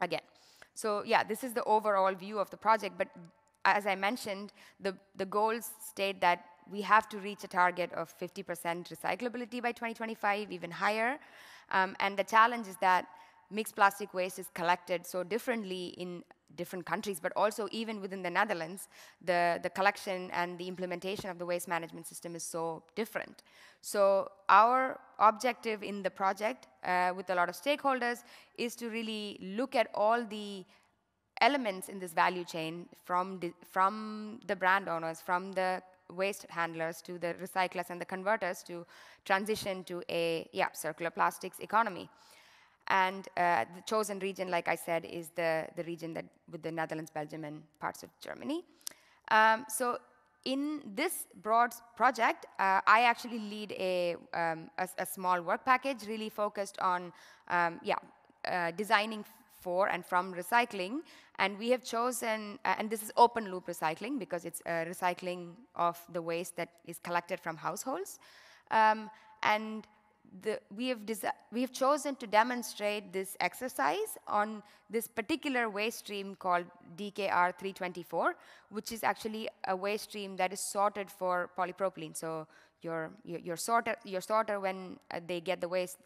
again? So yeah, this is the overall view of the project, but as I mentioned, the goals state that we have to reach a target of 50% recyclability by 2025, even higher. And the challenge is that mixed plastic waste is collected so differently in different countries, but also even within the Netherlands, the collection and the implementation of the waste management system is so different. So our objective in the project with a lot of stakeholders is to really look at all the elements in this value chain, from the brand owners, from the waste handlers to the recyclers and the converters, to transition to a circular plastics economy. And the chosen region, like I said, is the region that with the Netherlands, Belgium, and parts of Germany. So in this broad project, I actually lead a small work package really focused on designing for and from recycling. And we have chosen, and this is open loop recycling because it's recycling of the waste that is collected from households. And we have chosen to demonstrate this exercise on this particular waste stream called DKR 324, which is actually a waste stream that is sorted for polypropylene. So your sorter, when they get the waste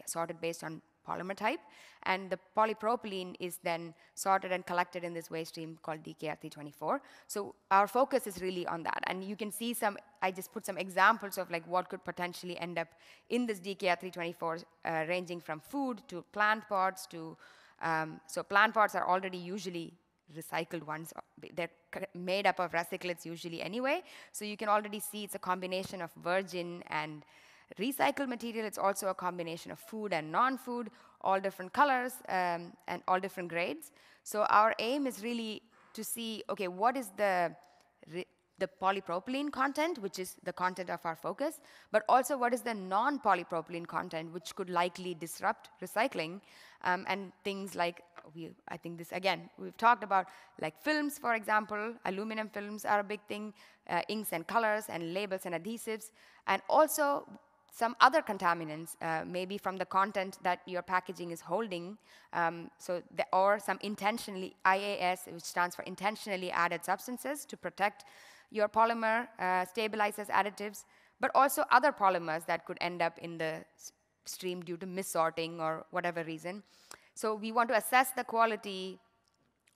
sorted based on polymer type, and the polypropylene is then sorted and collected in this waste stream called DKR 324. So our focus is really on that, and you can see I just put some examples of like what could potentially end up in this DKR 324, ranging from food to plant pots to, so plant pots are already usually recycled ones. They're made up of recyclates usually anyway, so you can already see it's a combination of virgin and recycled material. It's also a combination of food and non-food, all different colors and all different grades. So our aim is really to see, okay, what is the polypropylene content, which is the content of our focus, but also what is the non-polypropylene content, which could likely disrupt recycling, and things like, I think this, again, we've talked about, like films, for example. Aluminum films are a big thing, inks and colors and labels and adhesives, and also some other contaminants, maybe from the content that your packaging is holding, or some intentionally, IAS, which stands for intentionally added substances to protect your polymer, stabilizers, additives, but also other polymers that could end up in the stream due to missorting or whatever reason. So we want to assess the quality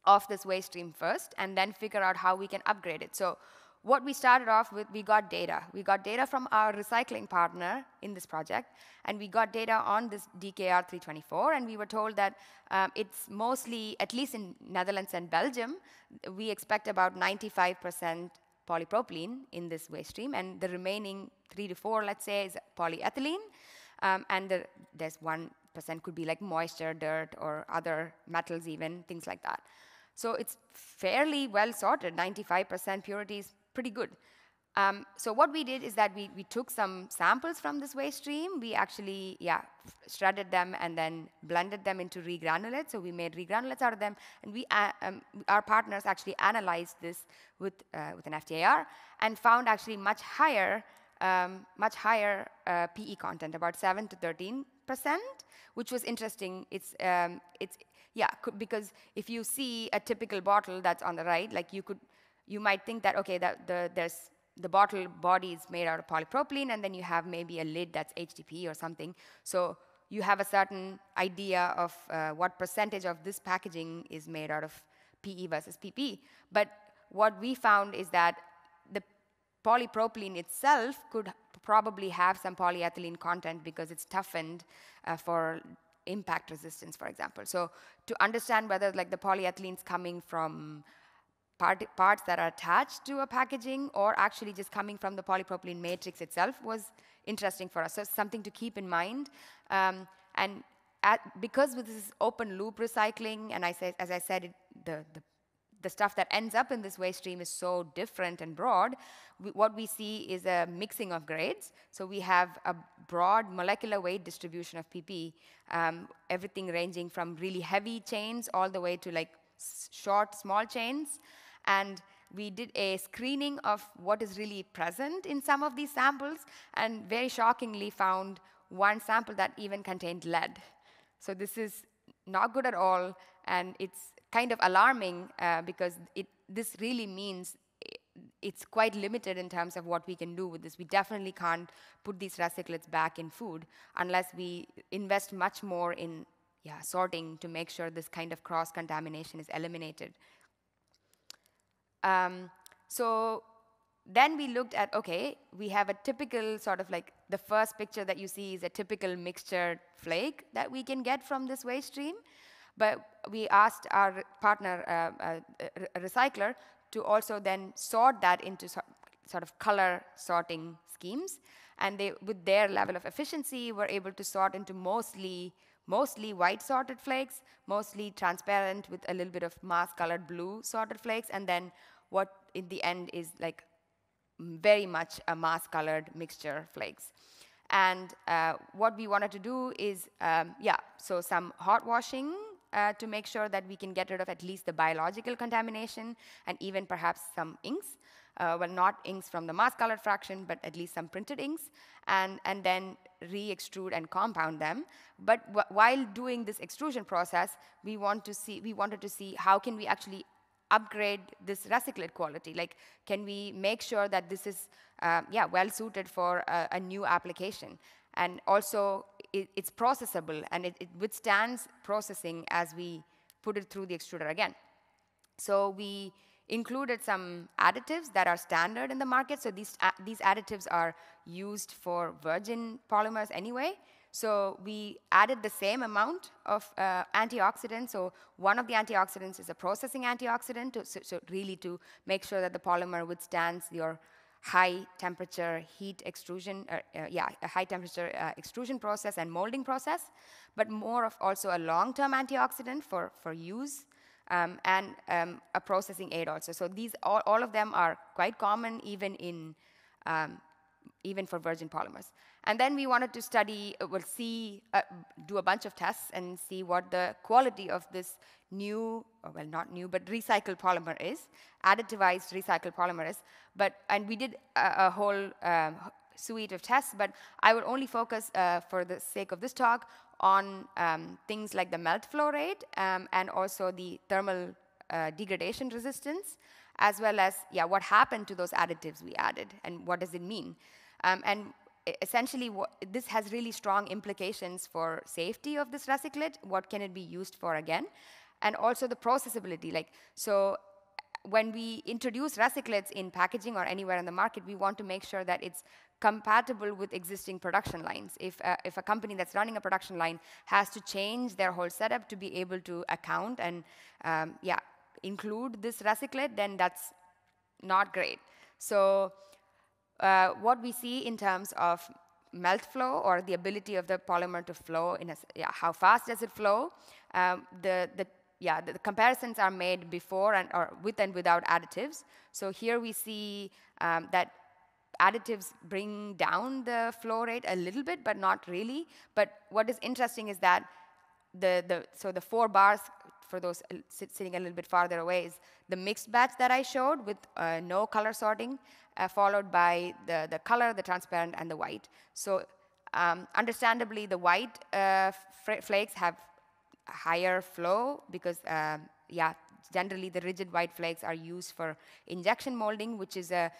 of this waste stream first, and then figure out how we can upgrade it. So what we started off with, we got data. We got data from our recycling partner in this project, and we got data on this DKR 324, and we were told that it's mostly, at least in Netherlands and Belgium, we expect about 95% polypropylene in this waste stream, and the remaining 3 to 4, let's say, is polyethylene, and there's 1% could be like moisture, dirt, or other metals even, things like that. So it's fairly well sorted. 95% purity is pretty good. So what we did is that we took some samples from this waste stream. We actually, shredded them and then blended them into regranulates. So we made regranulates out of them, and our partners actually analyzed this with an FTIR and found actually much higher PE content, about 7 to 13%, which was interesting. Because if you see a typical bottle that's on the right, like you might think that, okay, there's the bottle body is made out of polypropylene, and then you have maybe a lid that's HDPE or something. So you have a certain idea of what percentage of this packaging is made out of PE versus PP. But what we found is that the polypropylene itself could probably have some polyethylene content because it's toughened for impact resistance, for example. So to understand whether like the polyethylene is coming from parts that are attached to a packaging or actually just coming from the polypropylene matrix itself was interesting for us. So something to keep in mind. And because this is open loop recycling, and as I said, the stuff that ends up in this waste stream is so different and broad, what we see is a mixing of grades. So we have a broad molecular weight distribution of PP, everything ranging from really heavy chains all the way to like short, small chains. And we did a screening of what is really present in some of these samples, and very shockingly found one sample that even contained lead. So this is not good at all, and it's kind of alarming because this really means it's quite limited in terms of what we can do with this. We definitely can't put these recyclates back in food unless we invest much more in sorting to make sure this kind of cross-contamination is eliminated. So then we looked at, okay, we have a typical sort of like, the first picture that you see is a typical mixture flake that we can get from this waste stream. But we asked our partner, a recycler, to also then sort that into sort of color sorting schemes. And they, with their level of efficiency, were able to sort into mostly white sorted flakes, mostly transparent with a little bit of mass-colored blue sorted flakes, and then what in the end is like very much a mass-colored mixture flakes. And what we wanted to do is, so some hot washing to make sure that we can get rid of at least the biological contamination and even perhaps some inks. Well, not inks from the mass-colored fraction, but at least some printed inks, and then re-extrude and compound them. But while doing this extrusion process, we wanted to see how can we actually upgrade this recyclate quality. Like, can we make sure that this is well suited for a new application? And also, it's processable, and it withstands processing as we put it through the extruder again. So we included some additives that are standard in the market. So these additives are used for virgin polymers anyway. So we added the same amount of antioxidants. So one of the antioxidants is a processing antioxidant, so really to make sure that the polymer withstands your high temperature heat extrusion, a high temperature extrusion process and molding process, but more of also a long-term antioxidant for use, and a processing aid also. So these all of them are quite common even in even for virgin polymers. And then we wanted to study, do a bunch of tests and see what the quality of this new, well, not new, but recycled polymer is, additivized recycled polymer is. And we did a whole suite of tests, but I will only focus, for the sake of this talk, on things like the melt flow rate and also the thermal degradation resistance, as well as what happened to those additives we added and what does it mean. And essentially, this has really strong implications for safety of this recyclate. What can it be used for again? And also the processability. Like, so when we introduce recyclates in packaging or anywhere in the market, we want to make sure that it's compatible with existing production lines. If a company that's running a production line has to change their whole setup to be able to account and include this recyclate, then that's not great. So what we see in terms of melt flow, or the ability of the polymer to flow, how fast does it flow? The comparisons are made before or with and without additives. So here we see that additives bring down the flow rate a little bit, but not really. But what is interesting is that the 4 bars, for those sitting a little bit farther away, is the mixed batch that I showed with no color sorting, followed by the color, the transparent, and the white. So understandably, the white flakes have higher flow because, generally the rigid white flakes are used for injection molding, which is a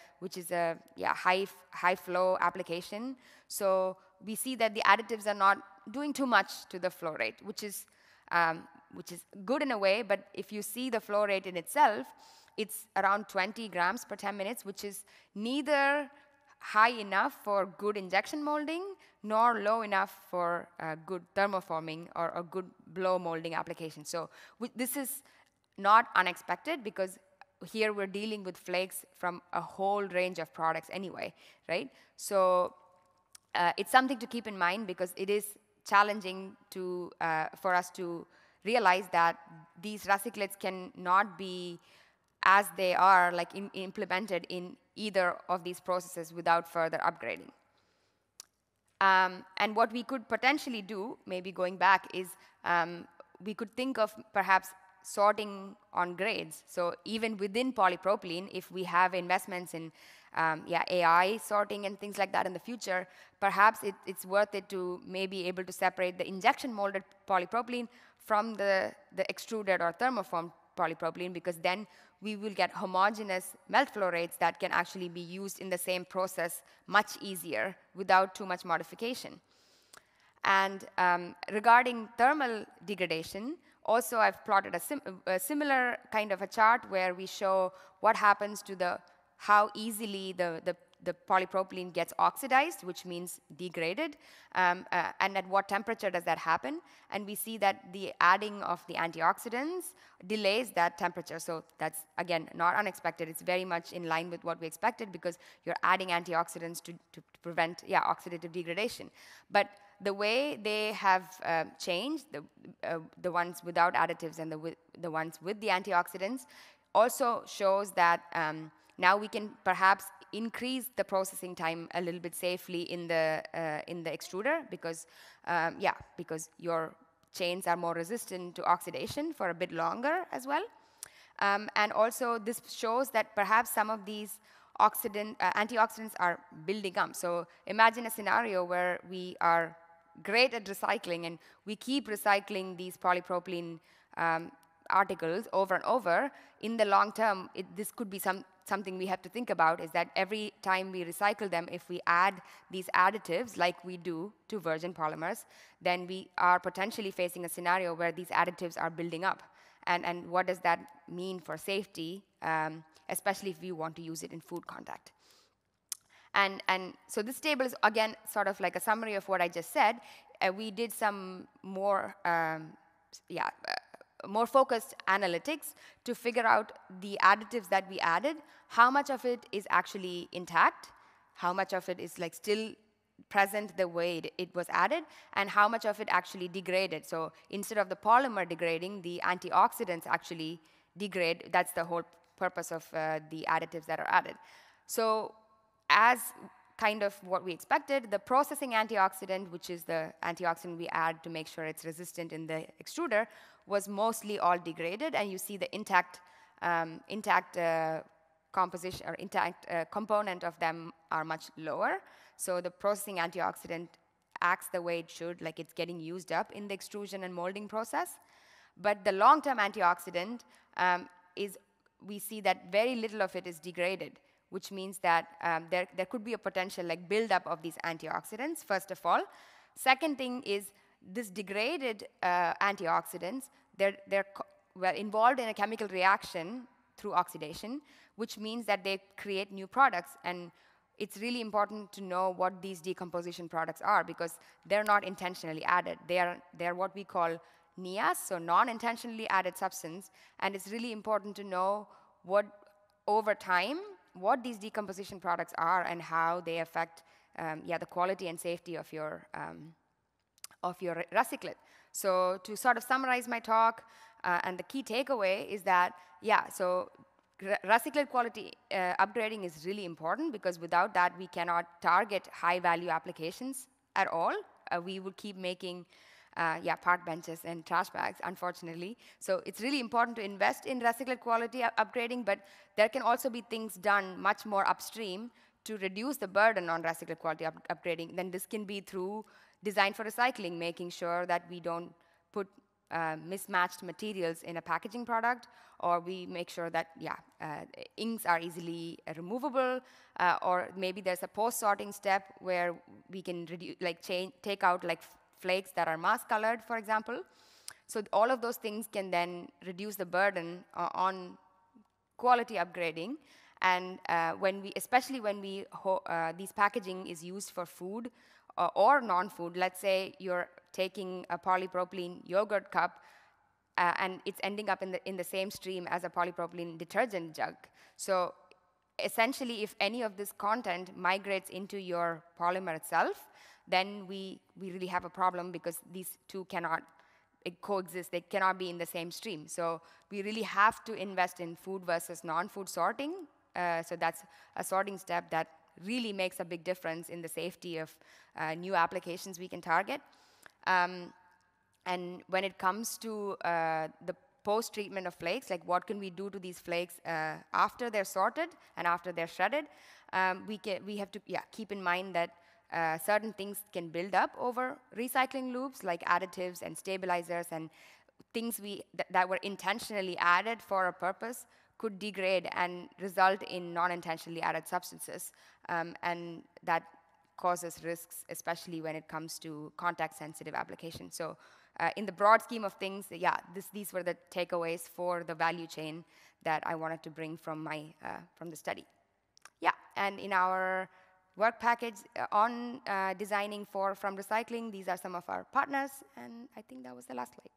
high flow application. So we see that the additives are not doing too much to the flow rate, which is good in a way. But if you see the flow rate in itself, it's around 20 grams per 10 minutes, which is neither high enough for good injection molding nor low enough for good thermoforming or a good blow molding application. So this is not unexpected, because here we're dealing with flakes from a whole range of products anyway, right? So it's something to keep in mind because it is challenging to for us to realize that these recyclates cannot be as they are like implemented in either of these processes without further upgrading. And what we could potentially do, maybe going back, is we could think of perhaps sorting on grades. So even within polypropylene, if we have investments in AI sorting and things like that in the future, perhaps it's worth it to maybe able to separate the injection molded polypropylene from the extruded or thermoformed polypropylene, because then we will get homogeneous melt flow rates that can actually be used in the same process much easier without too much modification. And regarding thermal degradation, also I've plotted a similar kind of a chart where we show what happens to how easily the polypropylene gets oxidized, which means degraded, and at what temperature does that happen. And we see that the adding of the antioxidants delays that temperature. So that's, again, not unexpected. It's very much in line with what we expected because you're adding antioxidants to prevent oxidative degradation. But the way they have changed, the ones without additives and the ones with the antioxidants, also shows that now we can perhaps increase the processing time a little bit safely in the extruder because your chains are more resistant to oxidation for a bit longer as well. And also this shows that perhaps some of these antioxidants are building up. So imagine a scenario where we are great at recycling and we keep recycling these polypropylene articles over and over. In the long term, this could be something we have to think about, is that every time we recycle them, if we add these additives like we do to virgin polymers, then we are potentially facing a scenario where these additives are building up. And what does that mean for safety, especially if you want to use it in food contact? And so this table is, again, sort of like a summary of what I just said. We did some more more focused analytics to figure out the additives that we added, how much of it is actually intact, how much of it is like still present the way it was added, and how much of it actually degraded. So instead of the polymer degrading, the antioxidants actually degrade. That's the whole purpose of the additives that are added. So as kind of what we expected, the processing antioxidant, which is the antioxidant we add to make sure it's resistant in the extruder, was mostly all degraded, and you see the intact composition or intact component of them are much lower. So the processing antioxidant acts the way it should, like it's getting used up in the extrusion and molding process. But the long-term antioxidant we see that very little of it is degraded, which means that there could be a potential like buildup of these antioxidants, first of all. Second thing is this degraded antioxidants, they're involved in a chemical reaction through oxidation, which means that they create new products. And it's really important to know what these decomposition products are, because they're not intentionally added. They're what we call NIAS, so non-intentionally added substance. And it's really important to know over time, what these decomposition products are and how they affect the quality and safety of your recyclate. So to sort of summarize my talk, and the key takeaway is that, so recyclate quality upgrading is really important, because without that we cannot target high-value applications at all. We would keep making park benches and trash bags, unfortunately. So it's really important to invest in recyclate quality upgrading, but there can also be things done much more upstream to reduce the burden on recyclate quality upgrading. Then this can be through design for recycling, making sure that we don't put mismatched materials in a packaging product, or we make sure that inks are easily removable, or maybe there's a post-sorting step where we can take out flakes that are mass-colored, for example. So all of those things can then reduce the burden on quality upgrading. And especially when these packaging is used for food or non-food, let's say you're taking a polypropylene yogurt cup, and it's ending up in the same stream as a polypropylene detergent jug. So essentially, if any of this content migrates into your polymer itself, then we really have a problem, because these two cannot coexist. They cannot be in the same stream. So we really have to invest in food versus non-food sorting. So that's a sorting step that really makes a big difference in the safety of new applications we can target. And when it comes to the post-treatment of flakes, like what can we do to these flakes after they're sorted and after they're shredded, we have to keep in mind that certain things can build up over recycling loops, like additives and stabilizers, and things that were intentionally added for a purpose could degrade and result in non-intentionally added substances. And that causes risks, especially when it comes to contact-sensitive applications. So in the broad scheme of things, these were the takeaways for the value chain that I wanted to bring from the study. Yeah, and in our work package on designing from recycling, these are some of our partners, and I think that was the last slide.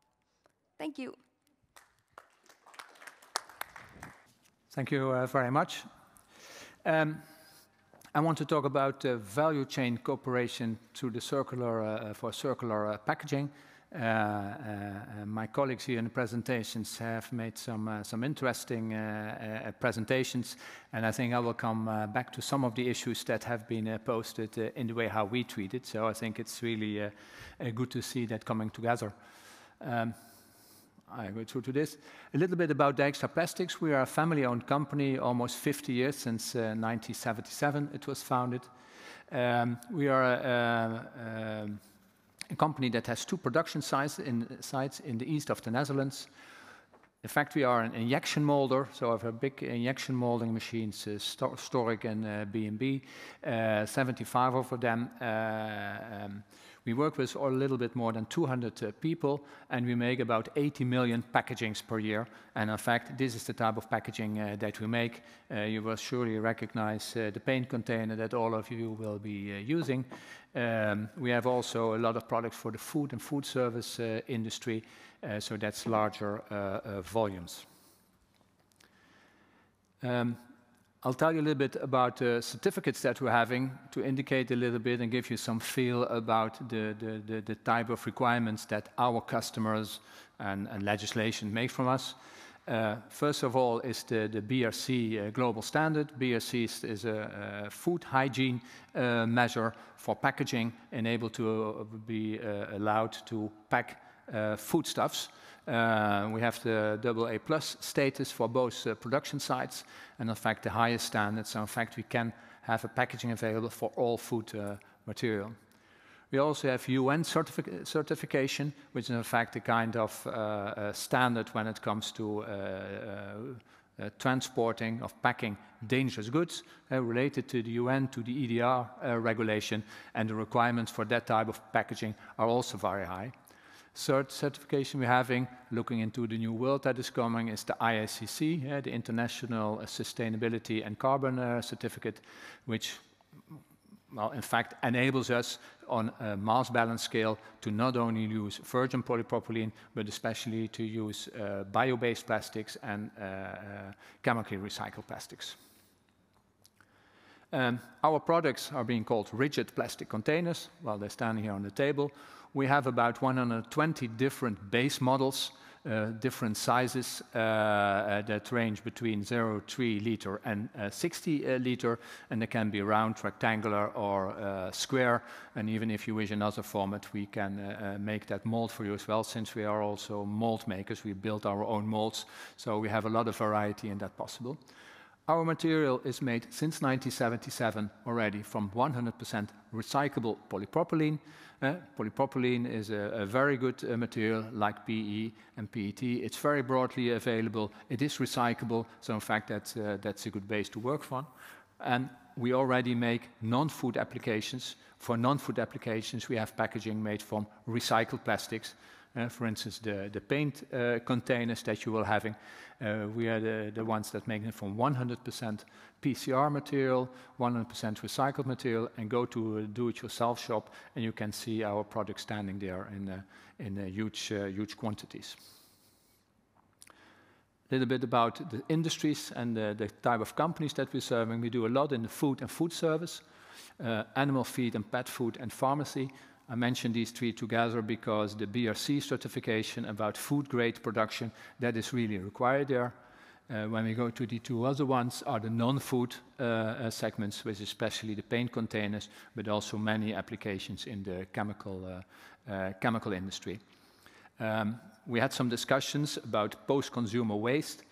Thank you. Thank you very much. I want to talk about value chain cooperation through the circular packaging. My colleagues here in the presentations have made some interesting presentations, and I think I will come back to some of the issues that have been posted in the way how we treat it. So I think it's really good to see that coming together. I go through to this. A little bit about Dijkstra Plastics. We are a family-owned company, almost 50 years, since 1977 it was founded. We are a company that has 2 production sites in the east of the Netherlands. In fact, we are an injection molder, so we have a big injection molding machines, Stork and B&B, 75 of them. We work with a little bit more than 200 people, and we make about 80 million packagings per year. And in fact, this is the type of packaging that we make. You will surely recognize the paint container that all of you will be using. We have also a lot of products for the food and food service industry, so that's larger volumes. I'll tell you a little bit about the certificates that we're having to indicate a little bit and give you some feel about the type of requirements that our customers and legislation make from us. First of all is the BRC global standard. BRC is a food hygiene measure for packaging and able to be allowed to pack foodstuffs. We have the AA+ status for both production sites, and in fact the highest standards. So in fact we can have a packaging available for all food material. We also have UN certification, which is in fact a kind of standard when it comes to transporting of packing dangerous goods related to the UN, to the EDR regulation, and the requirements for that type of packaging are also very high. Third certification we're having, looking into the new world that is coming, is the ISCC, the International Sustainability and Carbon Certificate, which, well, in fact, enables us on a mass balance scale to not only use virgin polypropylene, but especially to use bio-based plastics and chemically recycled plastics. Our products are being called rigid plastic containers. Well, they're standing here on the table. We have about 120 different base models, different sizes that range between 0.3 liter and 60 liter, and they can be round, rectangular, or square. And even if you wish another format, we can make that mold for you as well, since we are also mold makers. We build our own molds, so we have a lot of variety in that possible. Our material is made since 1977 already from 100% recyclable polypropylene. Polypropylene is a very good material like PE and PET. It's very broadly available. It is recyclable, so in fact that's a good base to work from. And we already make non-food applications. For non-food applications, we have packaging made from recycled plastics. For instance, the paint containers that you will having, we are the ones that make them from 100% PCR material, 100% recycled material, and go to a do-it-yourself shop, and you can see our product standing there in huge quantities. A little bit about the industries and the type of companies that we're serving. We do a lot in the food and food service, animal feed and pet food and pharmacy. I mentioned these three together because the BRC certification about food grade production, that is really required there. When we go to the two other ones are the non-food segments, which is especially the paint containers, but also many applications in the chemical industry. We had some discussions about post-consumer waste.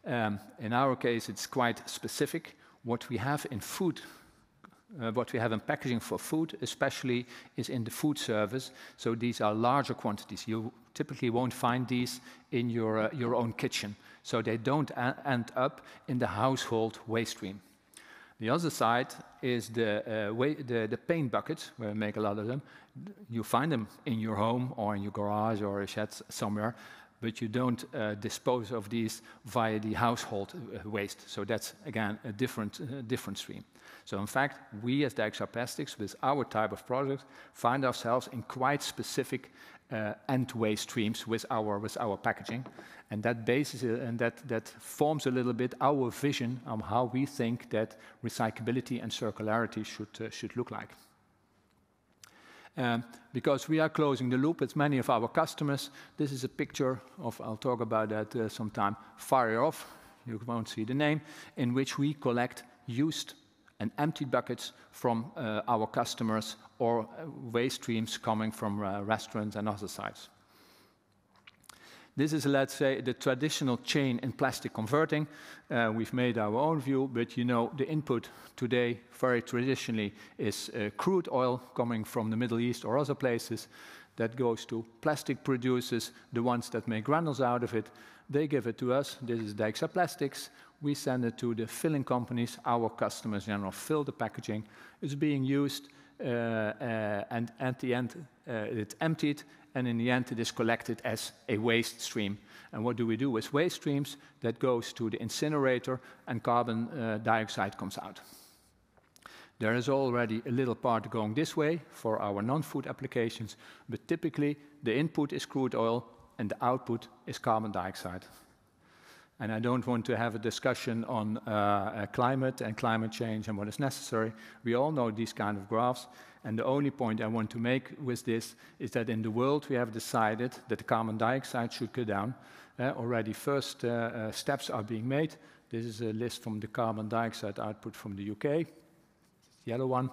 In our case, it's quite specific. What we have in food, what we have in packaging for food, especially, is in the food service. So these are larger quantities. You typically won't find these in your own kitchen. So they don't end up in the household waste stream. The other side is the paint buckets, where we make a lot of them. You find them in your home or in your garage or a shed somewhere, but you don't dispose of these via the household waste. So that's, again, a different stream. So in fact, we as Dijkstra Plastics, with our type of product, find ourselves in quite specific end waste streams with our packaging. And that basis and that forms a little bit our vision on how we think that recyclability and circularity should look like. Because we are closing the loop with many of our customers. This is a picture of, I'll talk about that sometime, Fire Off, you won't see the name, in which we collect used and empty buckets from our customers or waste streams coming from restaurants and other sites. This is, let's say, the traditional chain in plastic converting. We've made our own view, but you know the input today very traditionally is crude oil coming from the Middle East or other places. That goes to plastic producers, the ones that make granules out of it. They give it to us. This is Dijkstra Plastics. We send it to the filling companies. Our customers, in general, fill the packaging. It's being used, and at the end, it's emptied. And in the end, it is collected as a waste stream. And what do we do with waste streams? That goes to the incinerator, and carbon dioxide comes out. There is already a little part going this way for our non-food applications, but typically the input is crude oil and the output is carbon dioxide. And I don't want to have a discussion on climate and climate change and what is necessary. We all know these kind of graphs. And the only point I want to make with this is that in the world we have decided that the carbon dioxide should go down. Already first steps are being made. This is a list from the carbon dioxide output from the UK, the yellow one,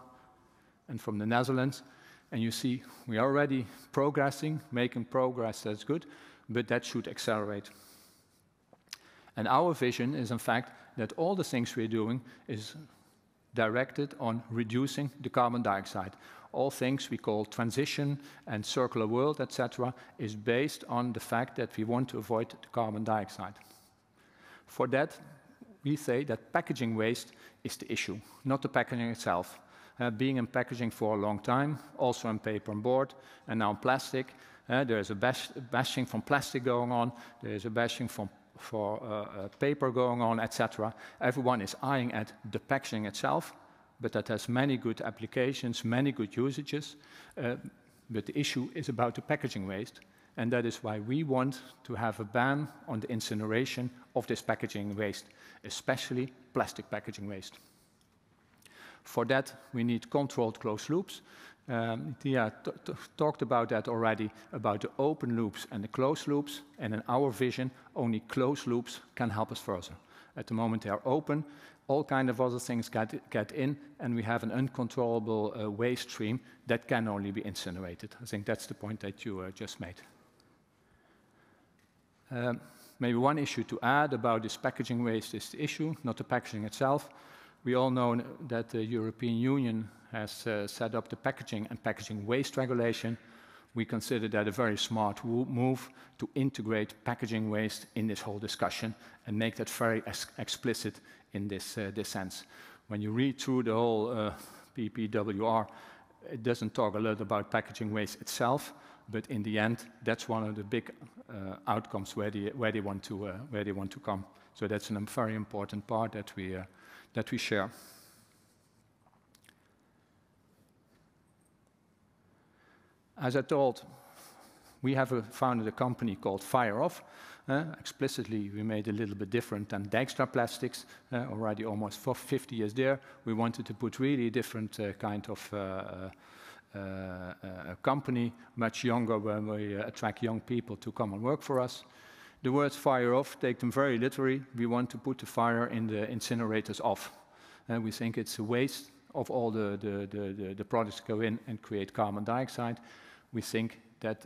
and from the Netherlands. And you see we are already progressing, making progress, that's good, but that should accelerate. And our vision is, in fact, that all the things we're doing is directed on reducing the carbon dioxide. All things we call transition and circular world, etc., is based on the fact that we want to avoid the carbon dioxide. For that, we say that packaging waste is the issue, not the packaging itself. Being in packaging for a long time, also in paper and board, and now in plastic, there is a bashing from plastic going on, there is a bashing for paper going on, etc. Everyone is eyeing at the packaging itself, but that has many good applications, many good usages. But the issue is about the packaging waste, and that is why we want to have a ban on the incineration of this packaging waste, especially plastic packaging waste. For that, we need controlled closed loops. Tia talked about that already, about the open loops and the closed loops, and in our vision, only closed loops can help us further. At the moment they are open, all kind of other things get in, and we have an uncontrollable waste stream that can only be incinerated. I think that's the point that you just made. Maybe one issue to add about this packaging waste is the issue, not the packaging itself. We all know that the European Union has set up the packaging and packaging waste regulation. We consider that a very smart move to integrate packaging waste in this whole discussion and make that very explicit in this sense. When you read through the whole PPWR, it doesn't talk a lot about packaging waste itself, but in the end, that's one of the big outcomes where they want to come. So that's a very important part that we share. As I told, we have founded a company called Fire Off. Explicitly, we made a little bit different than Dijkstra Plastics, already almost for 50 years there. We wanted to put really different kind of company, much younger, where we attract young people to come and work for us. The words fire off, take them very literally. We want to put the fire in the incinerators off. And we think it's a waste of all the products go in and create carbon dioxide. We think that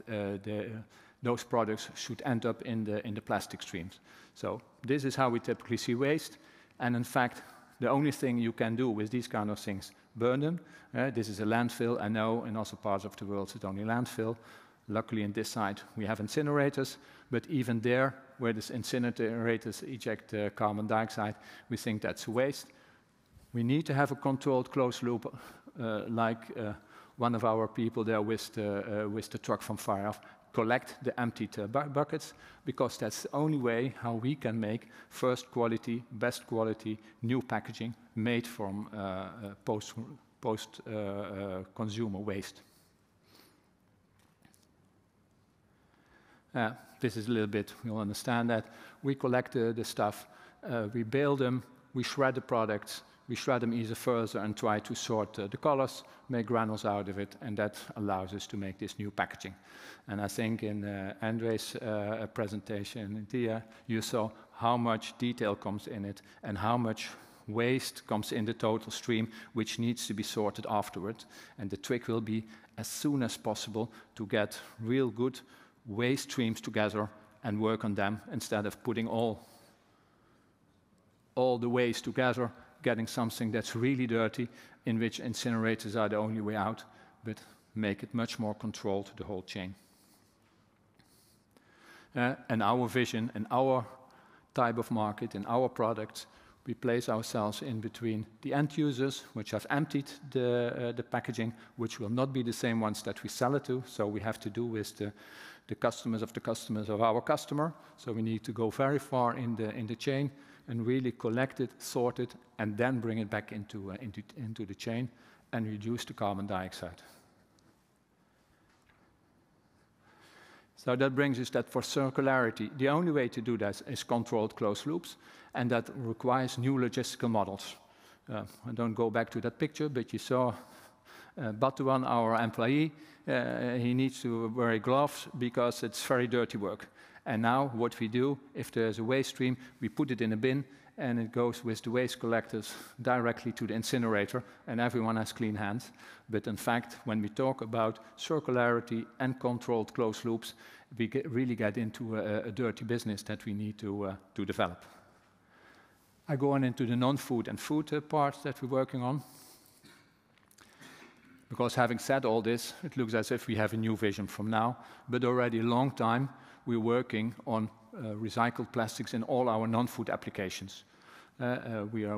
those products should end up in the plastic streams. So this is how we typically see waste. And in fact, the only thing you can do with these kind of things, burn them. This is a landfill. I know in other parts of the world it's only landfill. Luckily, in this side, we have incinerators. But even there, where these incinerators eject carbon dioxide, we think that's a waste. We need to have a controlled closed loop, like one of our people there with the truck from FireOff, collect the emptied buckets, because that's the only way how we can make first quality, best quality, new packaging made from post-consumer waste. This is a little bit, you'll understand that. We collect the stuff, we bale them, we shred the products, we shred them even further and try to sort the colors, make granules out of it, and that allows us to make this new packaging. And I think in Andre's presentation in Tia, you saw how much detail comes in it and how much waste comes in the total stream, which needs to be sorted afterwards. And the trick will be, as soon as possible, to get real good waste streams together and work on them, instead of putting all the waste together, getting something that's really dirty, in which incinerators are the only way out, but make it much more controlled, the whole chain. And our vision and our type of market and our products, we place ourselves in between the end users, which have emptied the packaging, which will not be the same ones that we sell it to. So we have to do with the customers of our customer. So we need to go very far in the chain and really collect it, sort it, and then bring it back into the chain and reduce the carbon dioxide. So that brings us that for circularity, the only way to do that is controlled closed loops, and that requires new logistical models. I don't go back to that picture, but you saw Batuan, our employee, he needs to wear gloves because it's very dirty work. And now what we do, if there's a waste stream, we put it in a bin, and it goes with the waste collectors directly to the incinerator, and everyone has clean hands. But in fact, when we talk about circularity and controlled closed loops, we really get into a dirty business that we need to develop. I go on into the non-food and food parts that we're working on. Because having said all this, it looks as if we have a new vision from now, but already a long time we're working on recycled plastics in all our non-food applications. We are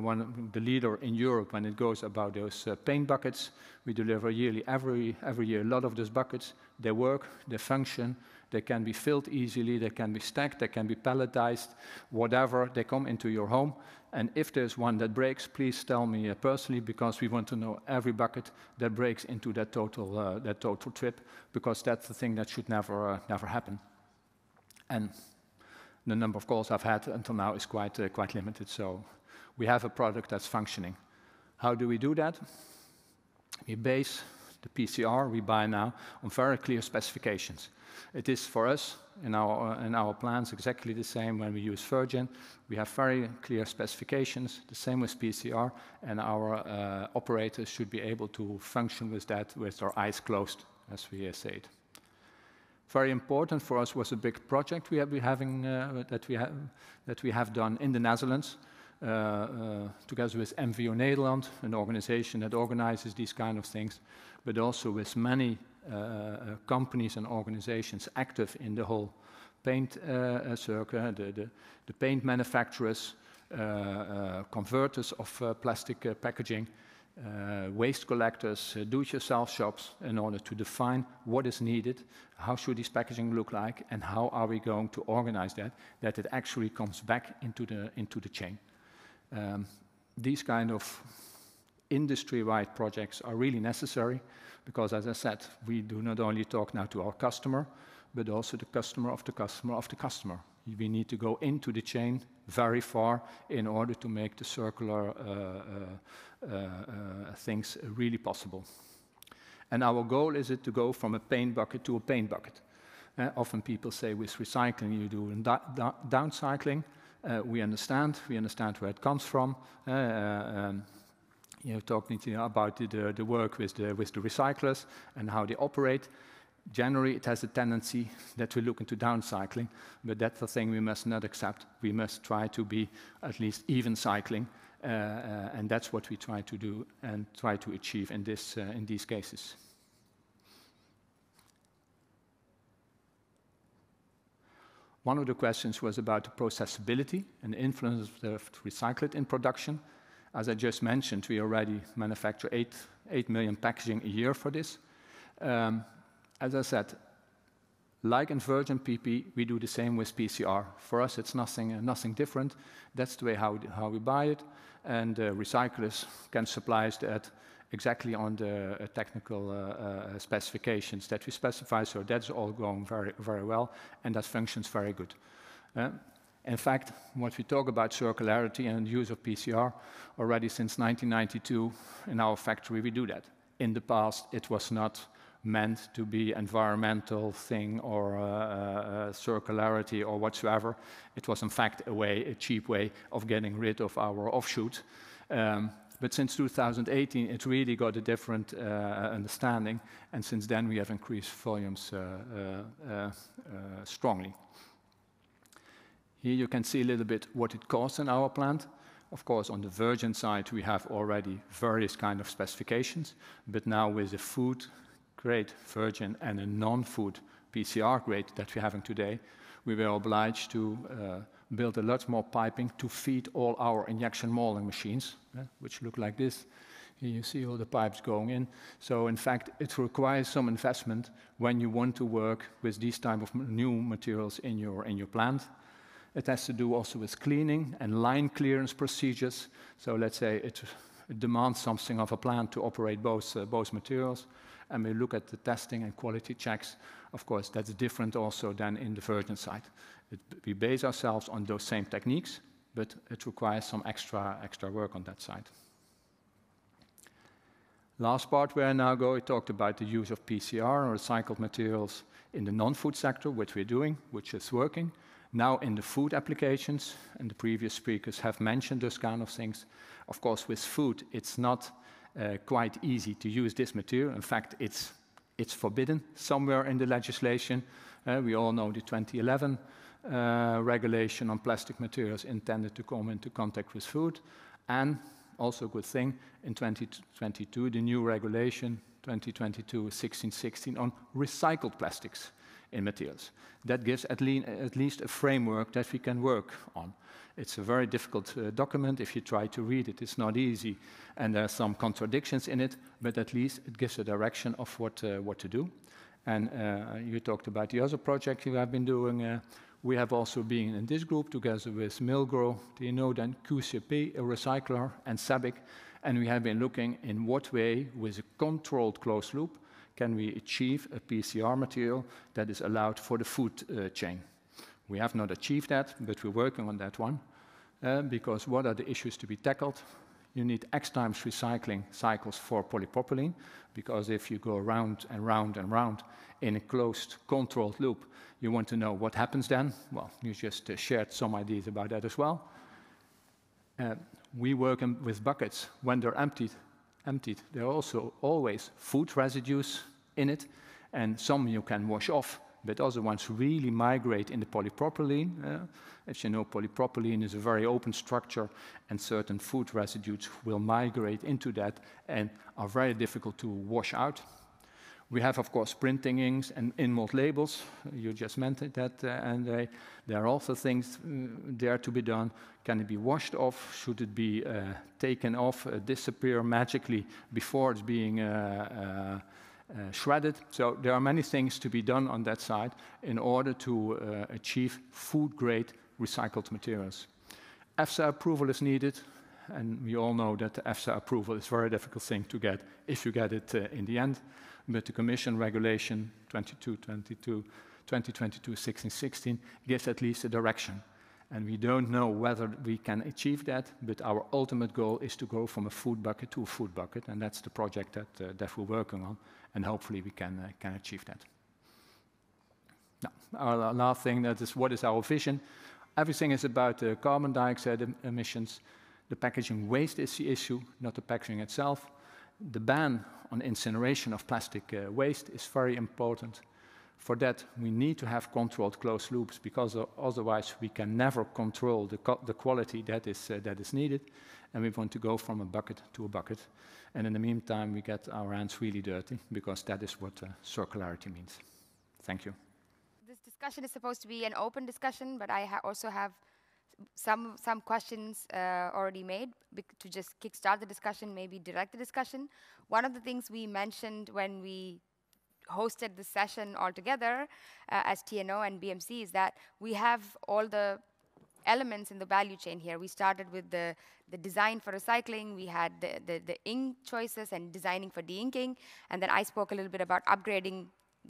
the leader in Europe when it goes about those paint buckets. We deliver every year a lot of those buckets. They work, they function, they can be filled easily, they can be stacked, they can be palletized, whatever, they come into your home. And if there's one that breaks, please tell me personally, because we want to know every bucket that breaks into that total trip, because that's the thing that should never happen. And the number of calls I've had until now is quite limited, so we have a product that's functioning. How do we do that? We base the PCR we buy now on very clear specifications. It is for us in our plants exactly the same when we use virgin. We have very clear specifications, the same with PCR, and our operators should be able to function with that with their eyes closed, as we say it. Very important for us was a big project we have been having that we have done in the Netherlands, together with MVO Nederland, an organization that organizes these kind of things, but also with many companies and organizations active in the whole paint circle, the paint manufacturers, converters of plastic packaging, waste collectors, do-it-yourself shops, in order to define what is needed, how should this packaging look like, and how are we going to organize that it actually comes back into the chain. These kind of industry-wide projects are really necessary, because, as I said, we do not only talk now to our customer, but also the customer of the customer of the customer. We need to go into the chain very far in order to make the circular things really possible. And our goal is it to go from a paint bucket to a paint bucket. Often people say with recycling you do downcycling. We understand where it comes from. You're talking about the work with the recyclers and how they operate. Generally, it has a tendency that we look into downcycling, but that's the thing we must not accept. We must try to be at least even cycling, and that's what we try to do and try to achieve in these cases. One of the questions was about the processability and the influence of recyclate in production. As I just mentioned, we already manufacture 8 million packaging a year for this. As I said, like in virgin PP, we do the same with PCR. For us, it's nothing different. That's the way how we buy it, and recyclers can supply us that exactly on the technical specifications that we specify. So that's all going very, very well, and that functions very good. In fact, what we talk about circularity and use of PCR, already since 1992 in our factory we do that. In the past, it was not meant to be environmental thing or circularity or whatsoever. It was in fact a cheap way of getting rid of our offshoot. But since 2018, it really got a different understanding, and since then we have increased volumes strongly. Here you can see a little bit what it costs in our plant. Of course, on the virgin side, we have already various kind of specifications, but now with the food grade virgin and a non-food PCR grade that we're having today, we were obliged to build a lot more piping to feed all our injection molding machines, which look like this. Here you see all the pipes going in. So in fact, it requires some investment when you want to work with these type of new materials in your plant. It has to do also with cleaning and line clearance procedures. So let's say it demands something of a plant to operate both materials. And we look at the testing and quality checks. Of course, that's different also than in the virgin side. We base ourselves on those same techniques, but it requires some extra work on that side. Last part where I now go, I talked about the use of PCR, or recycled materials, in the non-food sector, which we're doing, which is working. Now in the food applications, and the previous speakers have mentioned those kind of things. Of course, with food, it's not quite easy to use this material. In fact, it's forbidden somewhere in the legislation. We all know the 2011 regulation on plastic materials intended to come into contact with food. And also a good thing, in 2022, the new regulation, 2022-1616, on recycled plastics in materials. That gives at least a framework that we can work on. It's a very difficult document. If you try to read it, it's not easy, and there are some contradictions in it, but at least it gives a direction of what to do. And you talked about the other project you have been doing. We have also been in this group together with Milgro, TNO, then QCP, a recycler, and SABIC, and we have been looking in what way, with a controlled closed loop, can we achieve a PCR material that is allowed for the food chain. We have not achieved that, but we're working on that one, because what are the issues to be tackled? You need X times recycling cycles for polypropylene, because if you go round and round and round in a closed, controlled loop, you want to know what happens then. Well, you just shared some ideas about that as well. We work with buckets. When they're emptied, there are also always food residues in it, and some you can wash off, but other ones really migrate in the polypropylene. As you know, polypropylene is a very open structure, and certain food residues will migrate into that and are very difficult to wash out. We have, of course, printing inks and in-mold labels. You just mentioned that, and there are also things there to be done. Can it be washed off? Should it be taken off, disappear magically before it's being shredded? So there are many things to be done on that side in order to achieve food-grade recycled materials. EFSA approval is needed, and we all know that the EFSA approval is a very difficult thing to get if you get it in the end. But the Commission Regulation 2022-16 gives at least a direction. And we don't know whether we can achieve that, but our ultimate goal is to go from a food bucket to a food bucket, and that's the project that we're working on, and hopefully we can achieve that. Now, our last thing, that is what is our vision? Everything is about carbon dioxide emissions. The packaging waste is the issue, not the packaging itself. The ban on incineration of plastic waste is very important. For that, we need to have controlled closed loops, because otherwise we can never control the quality that is needed. And we want to go from a bucket to a bucket. And in the meantime, we get our hands really dirty, because that is what circularity means. Thank you. This discussion is supposed to be an open discussion, but I also have some questions already made to just kickstart the discussion, maybe direct the discussion. One of the things we mentioned when we hosted the session all together as TNO and BMC is that we have all the elements in the value chain here. We started with the design for recycling, we had the ink choices and designing for de-inking, and then I spoke a little bit about upgrading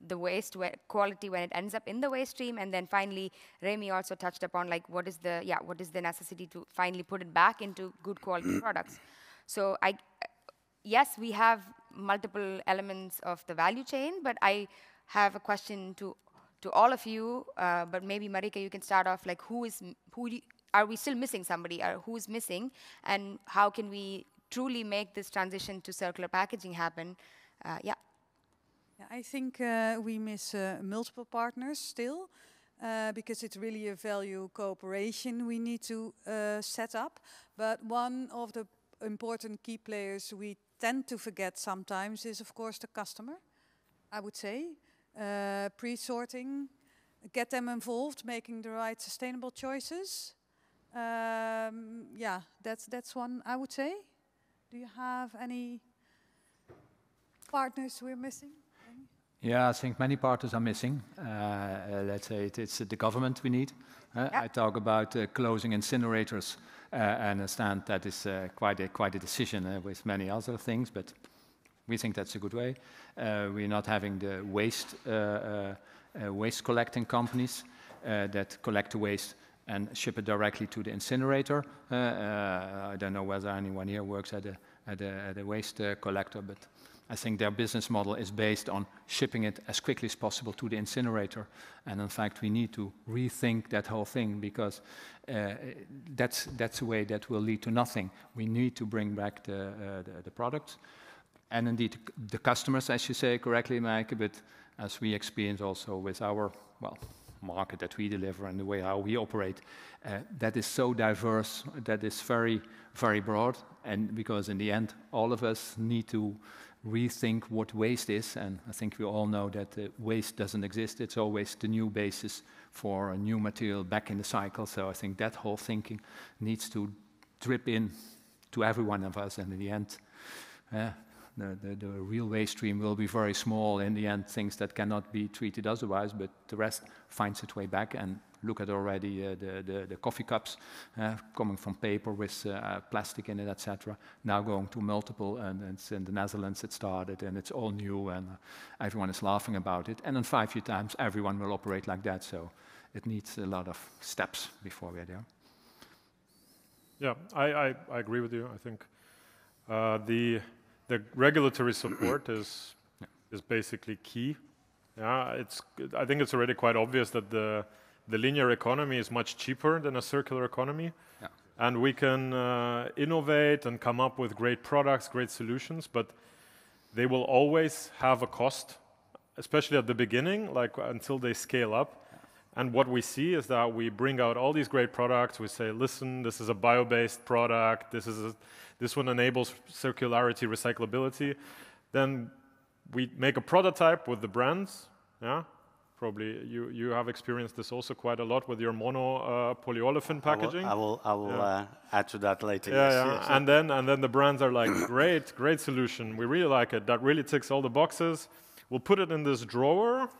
the waste quality when it ends up in the waste stream, and then finally Remy also touched upon like what is the necessity to finally put it back into good quality products. So yes, we have multiple elements of the value chain, but I have a question to all of you, but maybe Marika, you can start off, like are we still missing somebody, or who is missing, and how can we truly make this transition to circular packaging happen? Yeah, I think we miss multiple partners still, because it's really a value cooperation we need to set up. But one of the important key players we tend to forget sometimes is, of course, the customer, I would say. Pre-sorting, get them involved, making the right sustainable choices. Yeah, that's one, I would say. Do you have any partners we're missing? Yeah, I think many partners are missing. Let's say it's the government we need. Yeah. I talk about closing incinerators. I understand that is quite a decision with many other things, but we think that's a good way. We're not having the waste collecting companies that collect the waste and ship it directly to the incinerator. I don't know whether anyone here works at a waste collector, but I think their business model is based on shipping it as quickly as possible to the incinerator. And in fact, we need to rethink that whole thing, because that's a way that will lead to nothing. We need to bring back the products. And indeed, the customers, as you say correctly, Maaike, but as we experience also with our, market that we deliver and the way how we operate, that is so diverse, that is very, very broad. And because in the end, all of us need to rethink what waste is, and I think we all know that waste doesn't exist. It's always the new basis for a new material back in the cycle. So I think that whole thinking needs to drip in to every one of us, and in the end, the real waste stream will be very small in the end, things that cannot be treated otherwise, but the rest finds its way back. And look at already the coffee cups coming from paper with plastic in it, etc. Now going to multiple, and it's in the Netherlands it started, and it's all new, and everyone is laughing about it. And in 5 years' time, everyone will operate like that. So it needs a lot of steps before we're there. Yeah, I agree with you. I think the regulatory support is basically key. Yeah, I think it's already quite obvious that the linear economy is much cheaper than a circular economy. Yeah. And we can innovate and come up with great products, great solutions, but they will always have a cost, especially at the beginning, like until they scale up. Yeah. And what we see is that we bring out all these great products. We say, listen, this is a bio-based product. This one enables circularity, recyclability. Then we make a prototype with the brands. Yeah. Probably you have experienced this also quite a lot with your mono polyolefin packaging. I will add to that later. Yeah, yes, yeah. Yes. And then the brands are like, great solution. We really like it. That really ticks all the boxes. We'll put it in this drawer,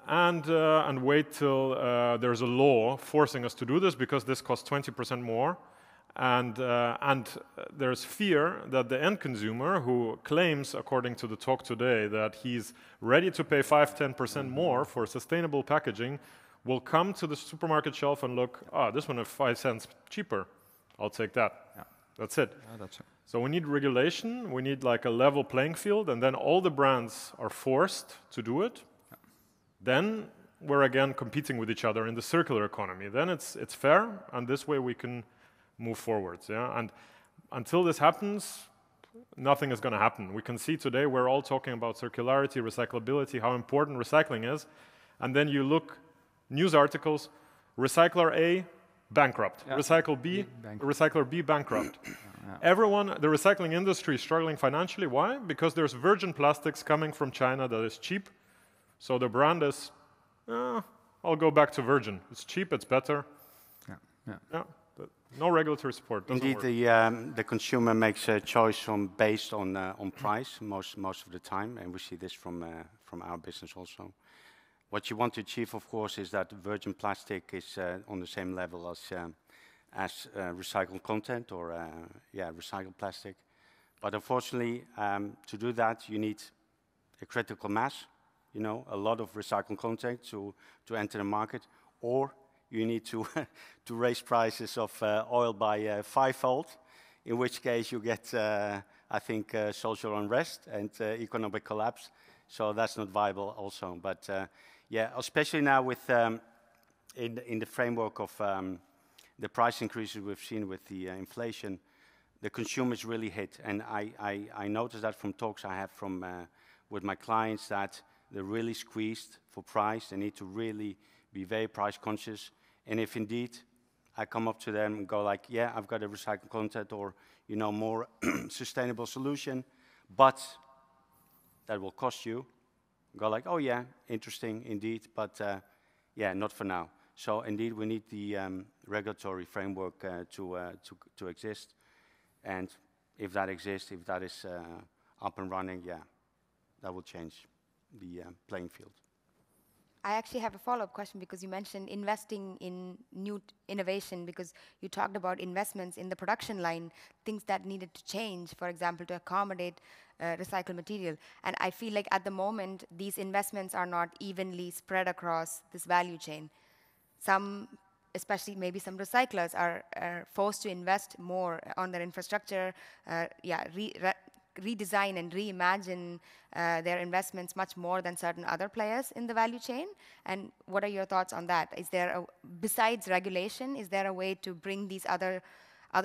and wait till there's a law forcing us to do this, because this costs 20% more. And there's fear that the end consumer, who claims, according to the talk today, that he's ready to pay 5–10% more for sustainable packaging, will come to the supermarket shelf and look, this one is 5 cents cheaper. I'll take that. Yeah. That's it. Yeah, that's it. So we need regulation. We need like a level playing field, and then all the brands are forced to do it. Yeah. Then we're again competing with each other in the circular economy. Then it's fair, and this way we can move forwards, yeah? And until this happens, nothing is going to happen. We can see today we're all talking about circularity, recyclability, how important recycling is, and then you look, news articles, recycler A, bankrupt. Yeah. Recycler B, bankrupt. Yeah. Everyone, the recycling industry is struggling financially. Why? Because there's virgin plastics coming from China that is cheap, so the brand is, I'll go back to virgin. It's cheap, it's better. Yeah. No regulatory support. Indeed, the consumer makes a choice based on price most of the time, and we see this from our business also. What you want to achieve, of course, is that virgin plastic is on the same level as recycled content or recycled plastic. But unfortunately, to do that, you need a critical mass, a lot of recycled content to enter the market, or you need to raise prices of oil by 5-fold, in which case you get, I think, social unrest and economic collapse. So that's not viable also. But especially now with in the framework of the price increases we've seen with the inflation, the consumers really hit. And I noticed that from talks I have with my clients that they're really squeezed for price. They need to really be very price conscious. And if indeed I come up to them and go like, yeah, I've got a recycled content or, more sustainable solution, but that will cost you, go like, oh yeah, interesting indeed, but not for now. So indeed we need the regulatory framework to exist. And if that exists, if that is up and running, that will change the playing field. I actually have a follow-up question because you mentioned investing in new innovation, because you talked about investments in the production line, things that needed to change, for example, to accommodate recycled material. And I feel like at the moment, these investments are not evenly spread across this value chain. Some, especially maybe some recyclers, are forced to invest more on their infrastructure, redesign and reimagine their investments much more than certain other players in the value chain. And what are your thoughts on that? Is there, besides regulation, is there a way to bring these other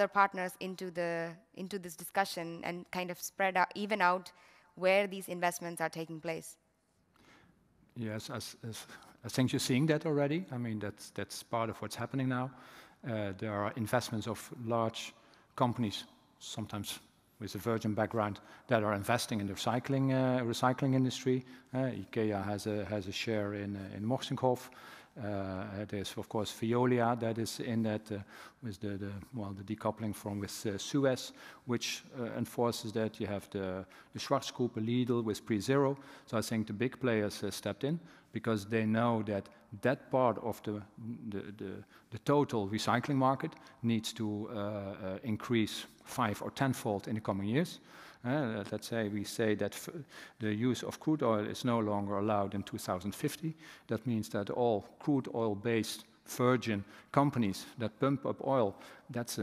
partners into this discussion and kind of even out where these investments are taking place? Yes, I think you're seeing that already. I mean, that's part of what's happening now. There are investments of large companies, sometimes with a virgin background, that are investing in the recycling industry. IKEA has a share in Morsinghof. There's of course Veolia that is in that with the decoupling with Suez, which enforces that. You have the Schwarzgruppe, Lidl with Pre-Zero. So I think the big players stepped in because they know that part of the total recycling market needs to increase 5 or 10-fold in the coming years. Let's say we say that the use of crude oil is no longer allowed in 2050. That means that all crude oil-based virgin companies that pump up oil, those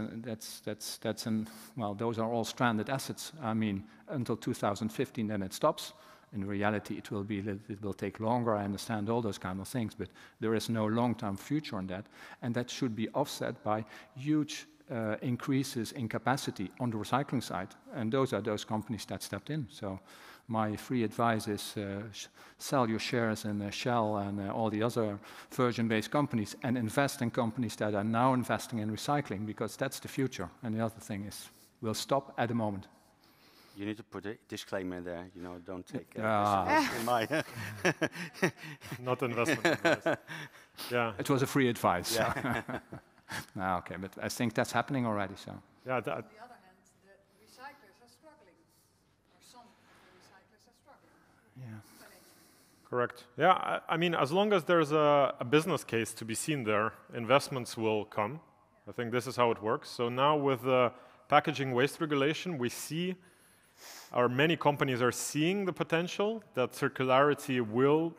are all stranded assets. I mean, until 2015, then it stops. In reality, it will take longer. I understand all those kind of things, but there is no long-term future on that, and that should be offset by huge increases in capacity on the recycling side, and those are those companies that stepped in. So my free advice is sell your shares in Shell and all the other virgin-based companies and invest in companies that are now investing in recycling, because that's the future. And the other thing is, we'll stop at the moment. You need to put a disclaimer there, don't take my not investment advice. Yeah. It was a free advice. Yeah. No, okay, but I think that's happening already. So. Yeah. On the other hand, the recyclers are struggling, or some of the recyclers are struggling. Yeah. Correct. Yeah, I mean, as long as there's a business case to be seen there, investments will come. I think this is how it works. So now with the packaging waste regulation, we see, or many companies are seeing the potential that circularity will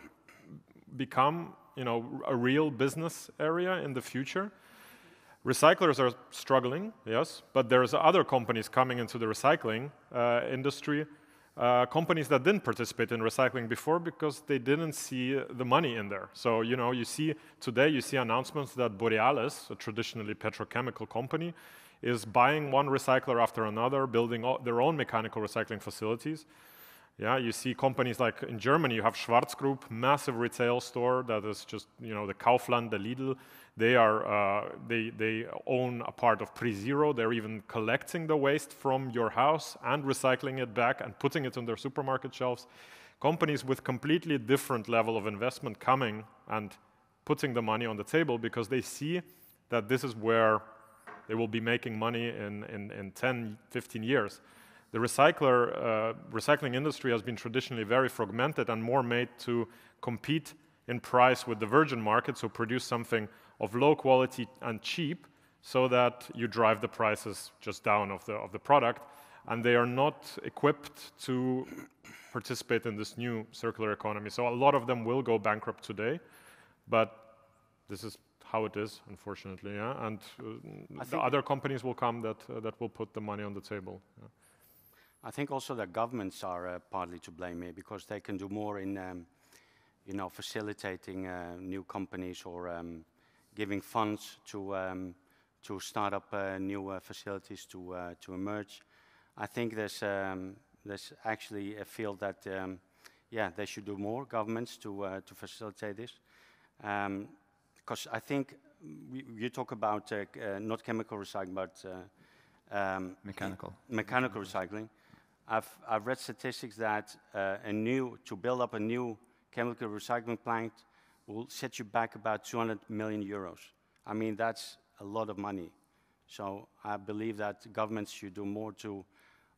become, a real business area in the future. Recyclers are struggling, yes, but there's other companies coming into the recycling industry, companies that didn't participate in recycling before because they didn't see the money in there. So, you see announcements that Borealis, a traditionally petrochemical company, is buying one recycler after another, building their own mechanical recycling facilities. Yeah, you see companies like in Germany, you have Schwarz Group, massive retail store that is just, the Kaufland, the Lidl. They own a part of PreZero. They're even collecting the waste from your house and recycling it back and putting it on their supermarket shelves. Companies with completely different level of investment coming and putting the money on the table because they see that this is where they will be making money in 10, 15 years. The recycling industry has been traditionally very fragmented and more made to compete in price with the virgin market, so produce something of low quality and cheap so that you drive the prices just down of the product, and they are not equipped to participate in this new circular economy. So a lot of them will go bankrupt today, but this is how it is, unfortunately, yeah? And the other companies will come that will put the money on the table. Yeah. I think also that governments are partly to blame here because they can do more in facilitating new companies or giving funds to start up new facilities to emerge. I think there's actually a field that they should do more, governments, to facilitate this. Because I think you talk about not chemical recycling, but mechanical recycling. I've read statistics that to build up a new chemical recycling plant will set you back about 200 million euros. I mean, that's a lot of money. So I believe that governments should do more to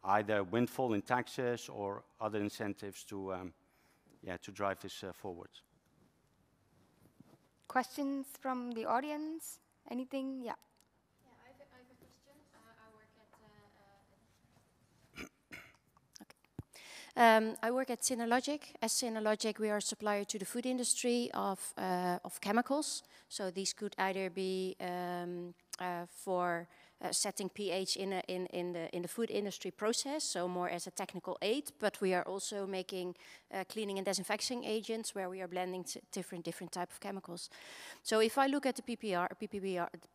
either windfall in taxes or other incentives to drive this forward. Questions from the audience? Anything? Yeah. Yeah, I have a question. I work at Synologic. As Synologic, we are a supplier to the food industry of chemicals. So these could either be for setting pH in the food industry process, so more as a technical aid. But we are also making cleaning and disinfecting agents where we are blending different type of chemicals. So if I look at the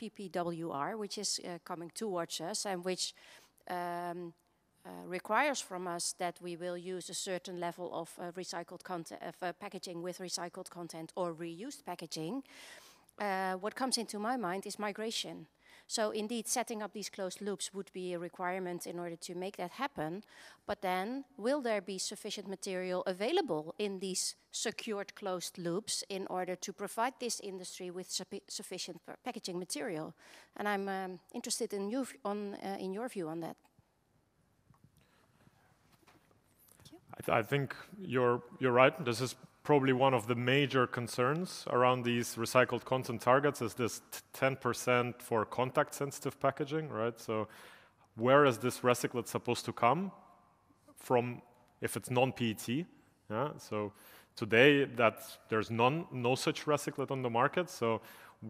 PPWR, which is coming towards us and which requires from us that we will use a certain level of recycled content, of packaging with recycled content or reused packaging, what comes into my mind is migration. So indeed, setting up these closed loops would be a requirement in order to make that happen. But then, will there be sufficient material available in these secured closed loops in order to provide this industry with sufficient packaging material? And I'm interested in your view on that. I think you're right. This is probably one of the major concerns around these recycled content targets is this 10% for contact-sensitive packaging, right? So where is this recyclate supposed to come from if it's non-PET? Yeah? So today there's no such recyclate on the market. So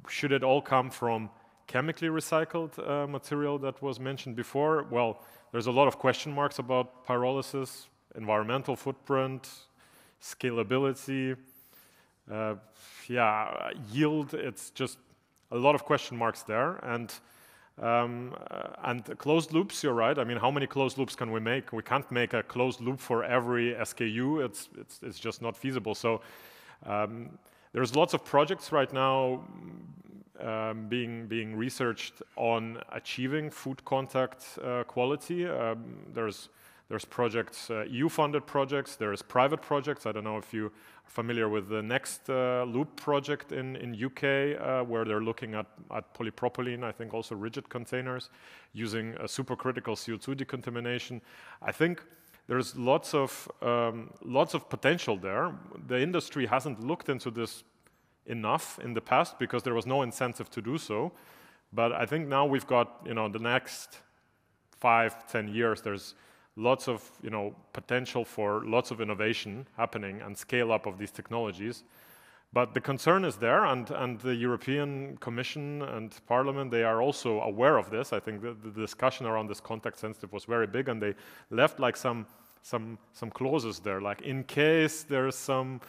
should it all come from chemically recycled material that was mentioned before? Well, there's a lot of question marks about pyrolysis, environmental footprint, scalability, yield. It's just a lot of question marks there. And closed loops, you're right. I mean, how many closed loops can we make? We can't make a closed loop for every SKU. It's just not feasible. So there's lots of projects right now being researched on achieving food contact quality. There's projects, EU-funded projects, there's private projects. I don't know if you are familiar with the Next Loop project in UK, where they're looking at polypropylene, I think also rigid containers, using supercritical CO2 decontamination. I think there's lots of potential there. The industry hasn't looked into this enough in the past because there was no incentive to do so. But I think now we've got, the next 5-10 years, there's lots of, potential for lots of innovation happening and scale up of these technologies. But the concern is there, and the European Commission and Parliament, they are also aware of this. I think the discussion around this contact sensitive was very big, and they left like some clauses there, like in case there's some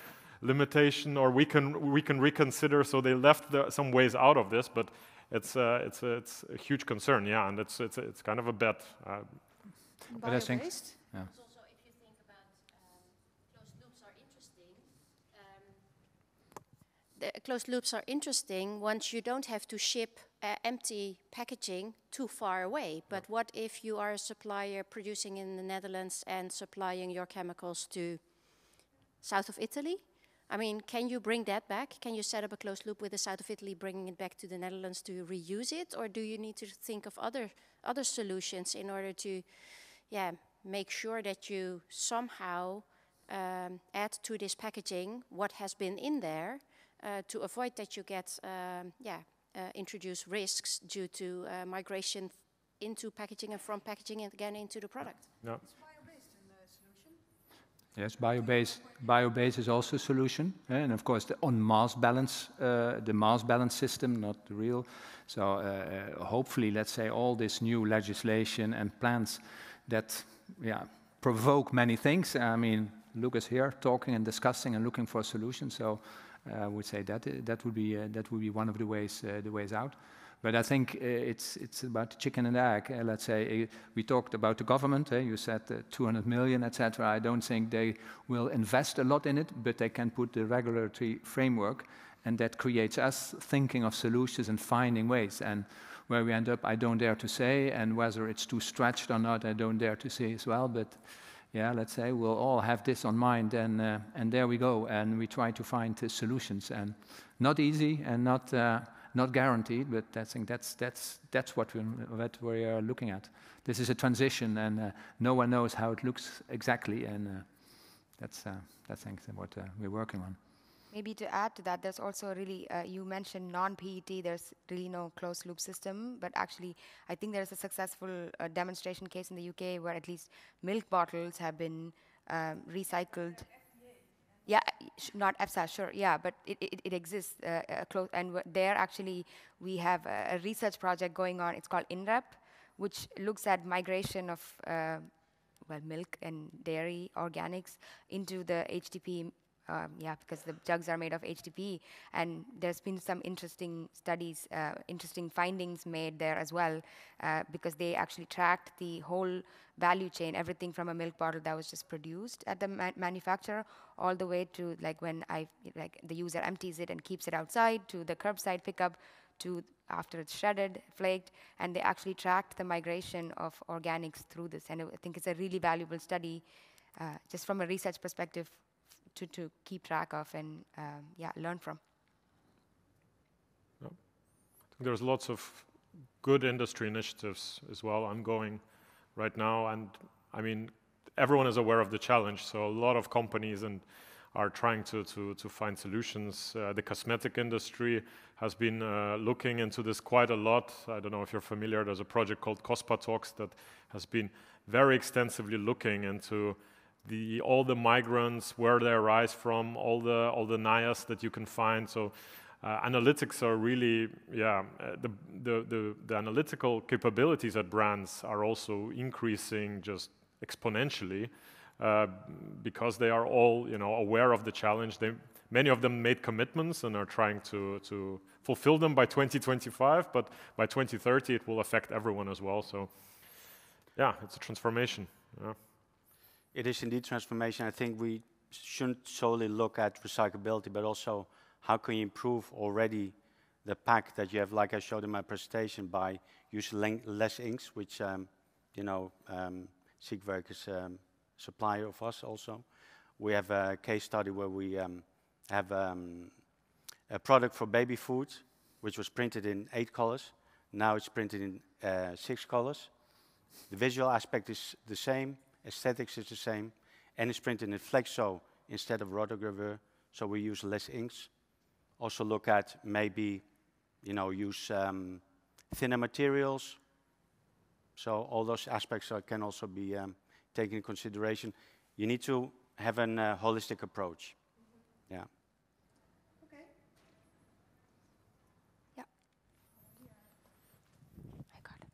limitation or we can reconsider. So they left some ways out of this, but it's a huge concern, yeah, and it's kind of a bet. But I think, yeah. Also, if you think about closed loops are interesting. The closed loops are interesting once you don't have to ship empty packaging too far away. But what if you are a supplier producing in the Netherlands and supplying your chemicals to south of Italy? I mean, can you bring that back? Can you set up a closed loop with the south of Italy, bringing it back to the Netherlands to reuse it? Or do you need to think of other solutions in order to make sure that you somehow add to this packaging what has been in there to avoid that you get introduce risks due to migration into packaging and from packaging and again into the product? Yeah. Yes, bio-based is also a solution, and of course the mass balance system, not the real. So hopefully, let's say all this new legislation and plans that provoke many things. I mean, Lucas here talking and discussing and looking for solutions. So I would say that would be one of the ways out. But I think it's about the chicken and egg. Let's say we talked about the government. You said 200 million, etc. I don't think they will invest a lot in it, but they can put the regulatory framework, and that creates us thinking of solutions and finding ways. And where we end up, I don't dare to say, and whether it's too stretched or not, I don't dare to say as well. But yeah, let's say we'll all have this on mind, and there we go. And we try to find solutions, and not easy and not guaranteed, but I think that's what we are looking at. This is a transition, and no one knows how it looks exactly, and that's what we're working on. Maybe to add to that, there's also really, you mentioned non-PET, there's really no closed loop system, but actually I think there's a successful demonstration case in the UK where at least milk bottles have been recycled. Yeah, not EFSA, sure, yeah, but it exists, and there actually we have a research project going on. It's called INREP, which looks at migration of milk and dairy organics into the HDP, because the jugs are made of HDP, and there's been some interesting studies, interesting findings made there as well, because they actually tracked the whole value chain, everything from a milk bottle that was just produced at the manufacturer, all the way to when the user empties it and keeps it outside, to the curbside pickup, to after it's shredded, flaked, and they actually tracked the migration of organics through this. And I think it's a really valuable study, just from a research perspective, to keep track of and learn from. Yep. There's lots of good industry initiatives as well ongoing right now, and I mean everyone is aware of the challenge, so a lot of companies are trying to find solutions. The cosmetic industry has been looking into this quite a lot. I don't know if you're familiar, there's a project called COSPA Talks that has been very extensively looking into all the migrants, where they arise from, all the NIAS that you can find. So analytics are really, the analytical capabilities at brands are also increasing just exponentially because they are all aware of the challenge. Many of them made commitments and are trying to fulfill them by 2025, but by 2030 it will affect everyone as well. So yeah, it's a transformation. Yeah. It is indeed transformation. I think we shouldn't solely look at recyclability, but also how can you improve already the pack that you have, like I showed in my presentation, by using less inks, which Siegwerk is a supplier of us also. We have a case study where we have a product for baby food, which was printed in 8 colors. Now it's printed in 6 colors. The visual aspect is the same. Aesthetics is the same, and it's printed in flexo instead of rotogravure, so we use less inks. Also look at maybe, use thinner materials. So all those aspects can also be taken into consideration. You need to have a holistic approach. Yeah. Okay. Yeah. I got it.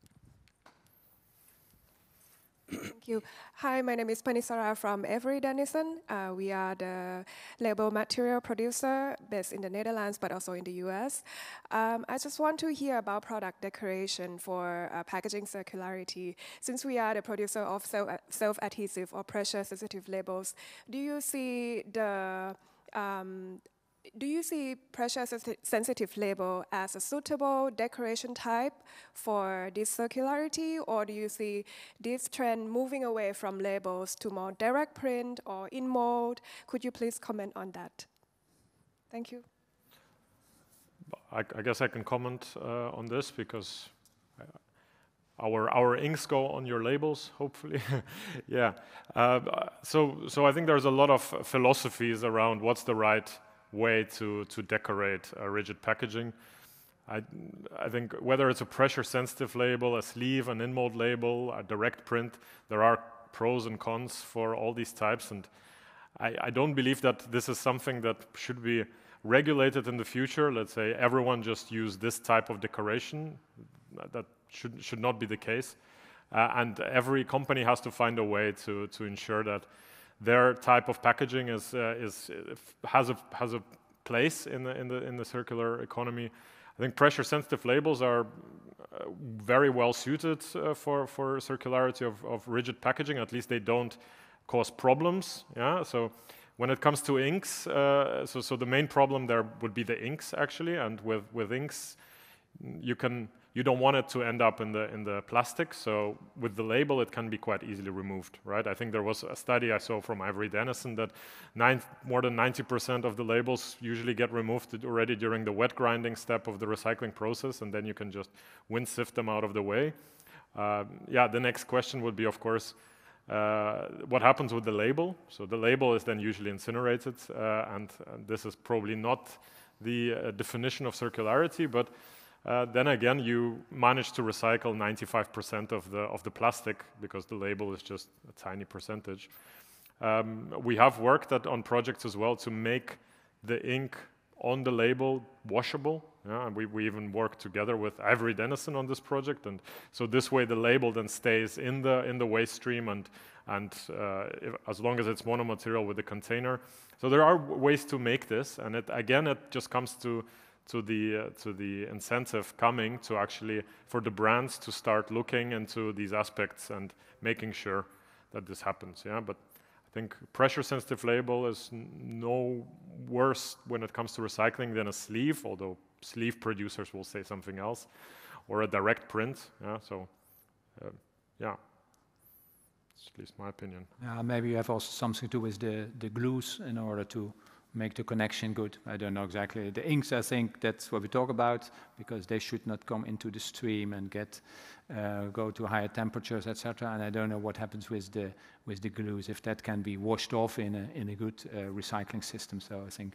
Thank you. Hi, my name is Panisara from Avery Dennison. We are the label material producer based in the Netherlands, but also in the US. I just want to hear about product decoration for packaging circularity. Since we are the producer of self-adhesive or pressure-sensitive labels, do you see the pressure-sensitive label as a suitable decoration type for this circularity, or do you see this trend moving away from labels to more direct print or in mold? Could you please comment on that? Thank you. I guess I can comment on this because our inks go on your labels, hopefully. Yeah. So I think there's a lot of philosophies around what's the right way to decorate rigid packaging. I think whether it's a pressure-sensitive label, a sleeve, an in-mold label, a direct print, there are pros and cons for all these types, and I don't believe that this is something that should be regulated in the future. Let's say everyone just use this type of decoration. That should not be the case, and every company has to find a way to ensure that their type of packaging has a place in the circular economy. I think pressure-sensitive labels are very well suited for circularity of rigid packaging. At least they don't cause problems. Yeah. So when it comes to inks, so the main problem there would be the inks actually, and with inks, you don't want it to end up in the plastic. So with the label, it can be quite easily removed, right? I think there was a study I saw from Avery Dennison that more than 90% of the labels usually get removed already during the wet grinding step of the recycling process, and then you can just sift them out of the way. Yeah, the next question would be, of course, what happens with the label? So the label is then usually incinerated, and this is probably not the definition of circularity, but then again, you manage to recycle 95% of the plastic because the label is just a tiny percentage. We have worked on projects as well to make the ink on the label washable. Yeah, and we even worked together with Avery Dennison on this project, and so this way the label then stays in the waste stream, and as long as it's monomaterial with the container. So there are ways to make this, and it just comes to the incentive coming to actually for the brands to start looking into these aspects and making sure that this happens. Yeah, but I think pressure-sensitive label is no worse when it comes to recycling than a sleeve, although sleeve producers will say something else, or a direct print. Yeah, so yeah, it's at least my opinion. Maybe you have also something to do with the glues in order to make the connection good. I don't know exactly. The inks, I think that's what we talk about, because they should not come into the stream and go to higher temperatures, etc. And I don't know what happens with the glues, if that can be washed off in a good recycling system. So I think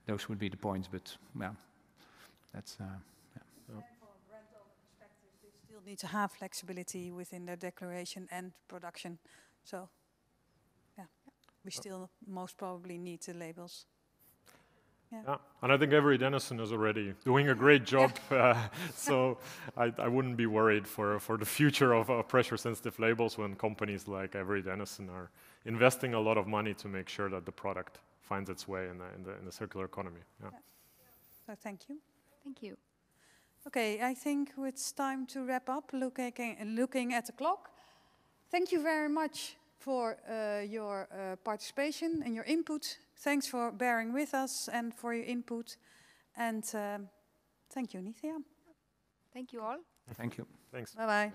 those would be the points. But yeah, that's. Yeah. And from a brand owner perspective, they still need to have flexibility within their declaration and production. So yeah, we still most probably need the labels. Yeah, and I think Avery Dennison is already doing a great job, so I wouldn't be worried for the future of pressure-sensitive labels when companies like Avery Dennison are investing a lot of money to make sure that the product finds its way in the circular economy. Yeah. So thank you. Thank you. Okay, I think it's time to wrap up. Looking at the clock. Thank you very much for your participation and your input. Thanks for bearing with us and for your input. And thank you, Nithya. Thank you all. Thank you. Thanks. Bye-bye.